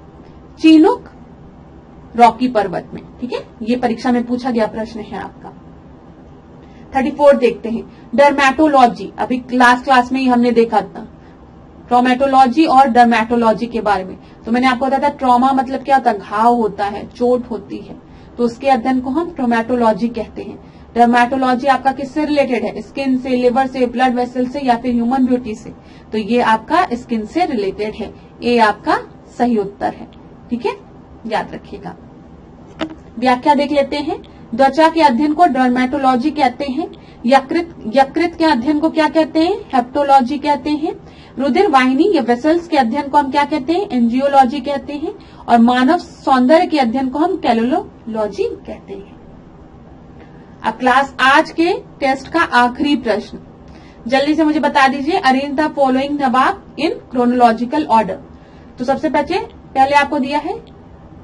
चीनुक रॉकी पर्वत में। ठीक है, ये परीक्षा में पूछा गया प्रश्न है आपका। 34 देखते हैं, डर्मेटोलॉजी, अभी लास्ट क्लास में ही हमने देखा था ट्रोमेटोलॉजी और डर्मेटोलॉजी के बारे में। तो मैंने आपको बताया था ट्रॉमा मतलब क्या होता है, घाव होता है, चोट होती है, तो उसके अध्ययन को हम ट्रोमेटोलॉजी कहते हैं। डर्मेटोलॉजी आपका किससे रिलेटेड है? स्किन से, लिवर से, ब्लड वेसल से या फिर ह्यूमन ब्यूटी से? तो ये आपका स्किन से रिलेटेड है। ए आपका सही उत्तर है। ठीक है, याद रखिएगा। व्याख्या देख लेते हैं। त्वचा के अध्ययन को डर्मेटोलॉजी कहते हैं। यकृत के अध्ययन को क्या कहते हैं? हेप्टोलॉजी कहते हैं। रुधिर वाहिनी या वेसल्स के अध्ययन को हम क्या कहते हैं? एंजियोलॉजी कहते हैं। और मानव सौंदर्य के अध्ययन को हम कैलोलॉजी कहते हैं। अब क्लास आज के टेस्ट का आखिरी प्रश्न, जल्दी से मुझे बता दीजिए। Arrange the following Nawab in chronological order. तो सबसे पहले आपको दिया है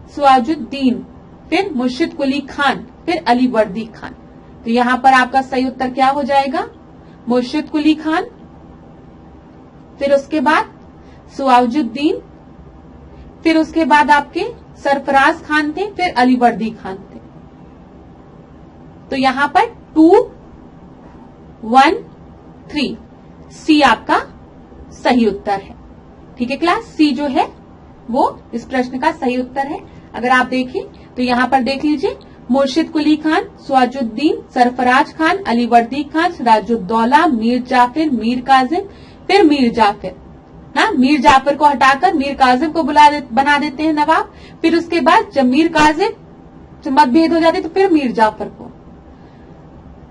सिराजुद्दीन, फिर मुर्शिद कुली खान, फिर अली वर्दी खान। तो यहां पर आपका सही उत्तर क्या हो जाएगा? मुर्शिद कुली खान, फिर उसके बाद सिराजुद्दीन, फिर उसके बाद आपके सरफराज खान थे, फिर अली वर्दी खान थे। तो यहां पर 2, 1, 3 सी आपका सही उत्तर है। ठीक है क्लास, सी जो है वो इस प्रश्न का सही उत्तर है। अगर आप देखें तो यहां पर देख लीजिए, मुर्शिद कुली खान, सिराजुद्दीन, सरफराज खान, अली वर्दी खान, सिराजुद्दौला, मीर जाफिर, मीर काजिम, फिर मीर जाफिर। ना, मीर जाफर को हटाकर मीर काजिम को बना देते हैं नवाब। फिर उसके बाद जब मीर काजिम से मतभेद हो जाते तो फिर मीर जाफर को।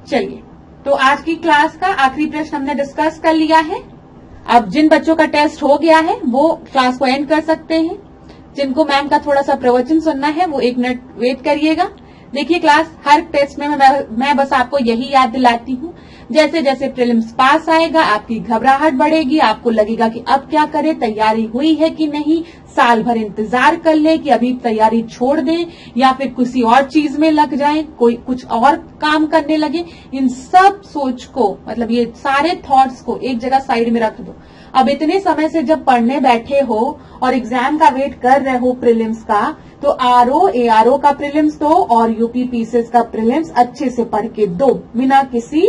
चलिए, तो आज की क्लास का आखिरी प्रश्न हमने डिस्कस कर लिया है। अब जिन बच्चों का टेस्ट हो गया है वो क्लास को एंड कर सकते हैं। जिनको मैम का थोड़ा सा प्रवचन सुनना है वो 1 मिनट वेट करिएगा। देखिए क्लास, हर टेस्ट में मैं बस आपको यही याद दिलाती हूँ, जैसे जैसे प्रीलिम्स पास आएगा आपकी घबराहट बढ़ेगी, आपको लगेगा कि अब क्या करें, तैयारी हुई है कि नहीं, साल भर इंतजार कर ले कि अभी तैयारी छोड़ दें या फिर किसी और चीज में लग जाएं, कोई कुछ और काम करने लगे। इन सब सोच को, मतलब ये सारे थॉट्स को एक जगह साइड में रख दो। अब इतने समय से जब पढ़ने बैठे हो और एग्जाम का वेट कर रहे हो प्रीलिम्स का, तो आरओ एआरओ का प्रीलिम्स दो और यूपी पीसीएस का प्रीलिम्स अच्छे से पढ़ के दो, बिना किसी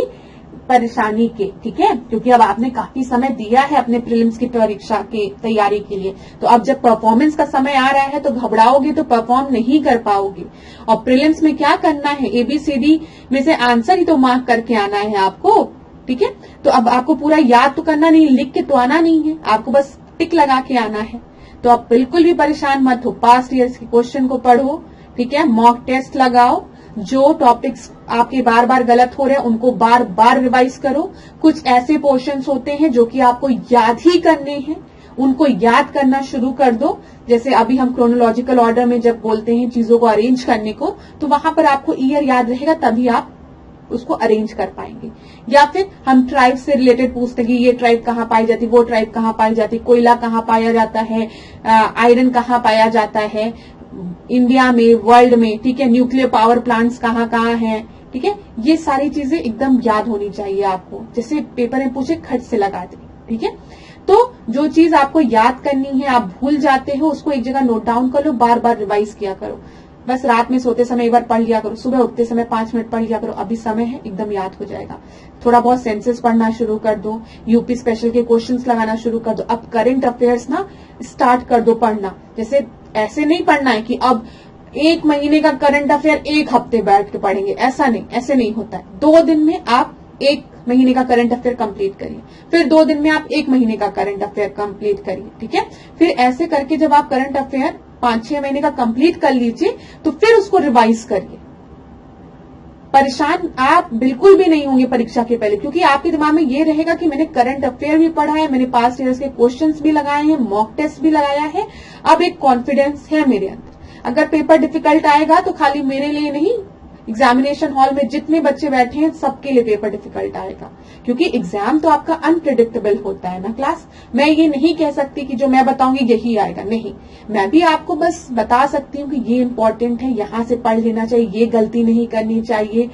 परेशानी के। ठीक है, क्योंकि अब आपने काफी समय दिया है अपने प्रीलिम्स की परीक्षा की तैयारी के लिए। तो अब जब परफॉर्मेंस का समय आ रहा है तो घबराओगे तो परफॉर्म नहीं कर पाओगे। और प्रीलिम्स में क्या करना है, एबीसीडी में से आंसर ही तो मार्क करके आना है आपको। ठीक है, तो अब आपको पूरा याद तो करना नहीं, लिख के तो आना नहीं है, आपको बस टिक लगा के आना है। तो आप बिल्कुल भी परेशान मत हो, पास्ट ईयर्स के क्वेश्चन को पढ़ो। ठीक है, मॉक टेस्ट लगाओ, जो टॉपिक्स आपके बार बार गलत हो रहे हैं उनको बार बार रिवाइज करो। कुछ ऐसे पोर्शंस होते हैं जो कि आपको याद ही करने हैं, उनको याद करना शुरू कर दो। जैसे अभी हम क्रोनोलॉजिकल ऑर्डर में जब बोलते हैं चीजों को अरेंज करने को, तो वहां पर आपको ईयर याद रहेगा, तभी आप उसको अरेंज कर पाएंगे। या फिर हम ट्राइब से रिलेटेड पूछते हैं कि ये ट्राइब कहाँ पाई जाती, वो ट्राइब कहाँ पाई जाती, कोयला कहाँ पाया जाता है, आयरन कहाँ पाया जाता है इंडिया में, वर्ल्ड में। ठीक है, न्यूक्लियर पावर प्लांट्स कहाँ कहाँ हैं। ठीक है, ये सारी चीजें एकदम याद होनी चाहिए आपको, जैसे पेपर में पूछे खट से लगा दे। ठीक है, तो जो चीज आपको याद करनी है आप भूल जाते हो, उसको एक जगह नोट डाउन कर लो, बार बार रिवाइज किया करो। बस रात में सोते समय एक बार पढ़ लिया करो, सुबह उठते समय 5 मिनट पढ़ लिया करो, अभी समय है, एकदम याद हो जाएगा। थोड़ा बहुत सेंसेस पढ़ना शुरू कर दो, यूपी स्पेशल के क्वेश्चंस लगाना शुरू कर दो। अब करंट अफेयर्स ना स्टार्ट कर दो पढ़ना। जैसे ऐसे नहीं पढ़ना है कि अब 1 महीने का करंट अफेयर 1 हफ्ते बैठ के पढ़ेंगे, ऐसा नहीं, ऐसे नहीं होता है। 2 दिन में आप 1 महीने का करंट अफेयर कंप्लीट करिए, फिर 2 दिन में आप 1 महीने का करंट अफेयर कंप्लीट करिए। ठीक है, फिर ऐसे करके जब आप करंट अफेयर 5-6 महीने का कंप्लीट कर लीजिए तो फिर उसको रिवाइज करिए। परेशान आप बिल्कुल भी नहीं होंगे परीक्षा के पहले, क्योंकि आपके दिमाग में ये रहेगा कि मैंने करंट अफेयर भी पढ़ा है, मैंने पास्ट ईयर्स के क्वेश्चंस भी लगाए हैं, मॉक टेस्ट भी लगाया है, अब एक कॉन्फिडेंस है मेरे अंदर। अगर पेपर डिफिकल्ट आएगा तो खाली मेरे लिए नहीं, एग्जामिनेशन हॉल में जितने बच्चे बैठे हैं सबके लिए पेपर डिफिकल्ट आएगा, क्योंकि एग्जाम तो आपका अनप्रिडिक्टेबल होता है ना क्लास। मैं ये नहीं कह सकती कि जो मैं बताऊंगी यही आएगा, नहीं, मैं भी आपको बस बता सकती हूँ कि ये इंपॉर्टेंट है, यहां से पढ़ लेना चाहिए, ये गलती नहीं करनी चाहिए,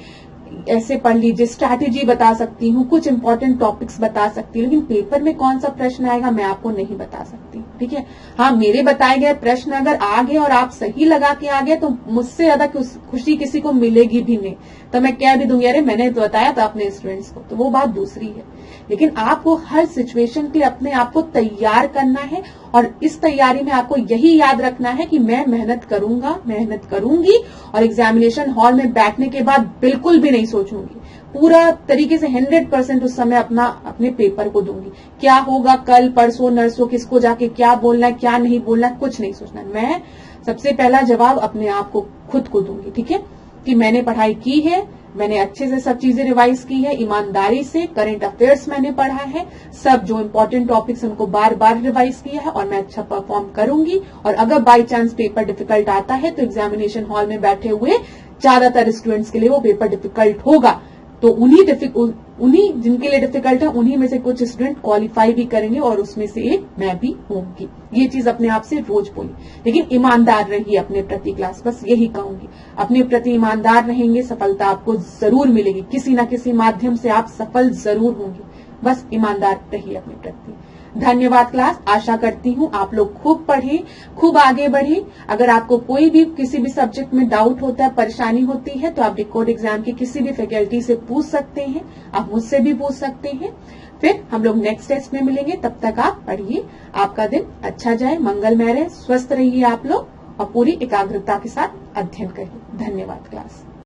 ऐसे पढ़ लीजिए, स्ट्रैटेजी बता सकती हूँ, कुछ इंपॉर्टेंट टॉपिक्स बता सकती हूँ, लेकिन पेपर में कौन सा प्रश्न आएगा मैं आपको नहीं बता सकती। ठीक है, हाँ, मेरे बताए गए प्रश्न अगर आ गए और आप सही लगा के आ गए तो मुझसे ज्यादा खुशी किसी को मिलेगी भी नहीं। तो मैं कह भी दूंगी अरे मैंने तो बताया था अपने स्टूडेंट्स को, तो वो बात दूसरी है। लेकिन आपको हर सिचुएशन के लिए अपने आप को तैयार करना है और इस तैयारी में आपको यही याद रखना है कि मैं मेहनत करूंगा, मेहनत करूंगी और एग्जामिनेशन हॉल में बैठने के बाद बिल्कुल भी नहीं सोचूंगी, पूरा तरीके से 100% उस समय अपने पेपर को दूंगी। क्या होगा कल परसों नरसों, किसको जाके क्या बोलना है क्या नहीं बोलना है, कुछ नहीं सोचना। मैं सबसे पहला जवाब अपने आप को खुद को दूंगी, ठीक है, कि मैंने पढ़ाई की है, मैंने अच्छे से सब चीजें रिवाइज की है, ईमानदारी से करंट अफेयर्स मैंने पढ़ा है, सब जो इम्पोर्टेंट टॉपिक्स उनको बार बार रिवाइज किया है और मैं अच्छा परफॉर्म करूंगी। और अगर बाई चांस पेपर डिफिकल्ट आता है तो एग्जामिनेशन हॉल में बैठे हुए ज्यादातर स्टूडेंट्स के लिए वो पेपर डिफिकल्ट होगा, तो उन्हीं जिनके लिए डिफिकल्ट है उन्हीं में से कुछ स्टूडेंट क्वालिफाई भी करेंगे और उसमें से एक मैं भी होंगी। ये चीज अपने आप से रोज बोली, लेकिन ईमानदार रहिए अपने प्रति क्लास, बस यही कहूंगी। अपने प्रति ईमानदार रहेंगे, सफलता आपको जरूर मिलेगी, किसी ना किसी माध्यम से आप सफल जरूर होंगे। बस ईमानदार रहिए अपने प्रति। धन्यवाद क्लास, आशा करती हूँ आप लोग खूब पढ़ें, खूब आगे बढ़े। अगर आपको कोई भी किसी भी सब्जेक्ट में डाउट होता है, परेशानी होती है, तो आप डिकोड एग्जाम की किसी भी फैकल्टी से पूछ सकते हैं, आप मुझसे भी पूछ सकते हैं। फिर हम लोग नेक्स्ट टेस्ट में मिलेंगे, तब तक आप पढ़िए। आपका दिन अच्छा जाए, मंगलमय रहे, स्वस्थ रहिए आप लोग और पूरी एकाग्रता के साथ अध्ययन करिए। धन्यवाद क्लास।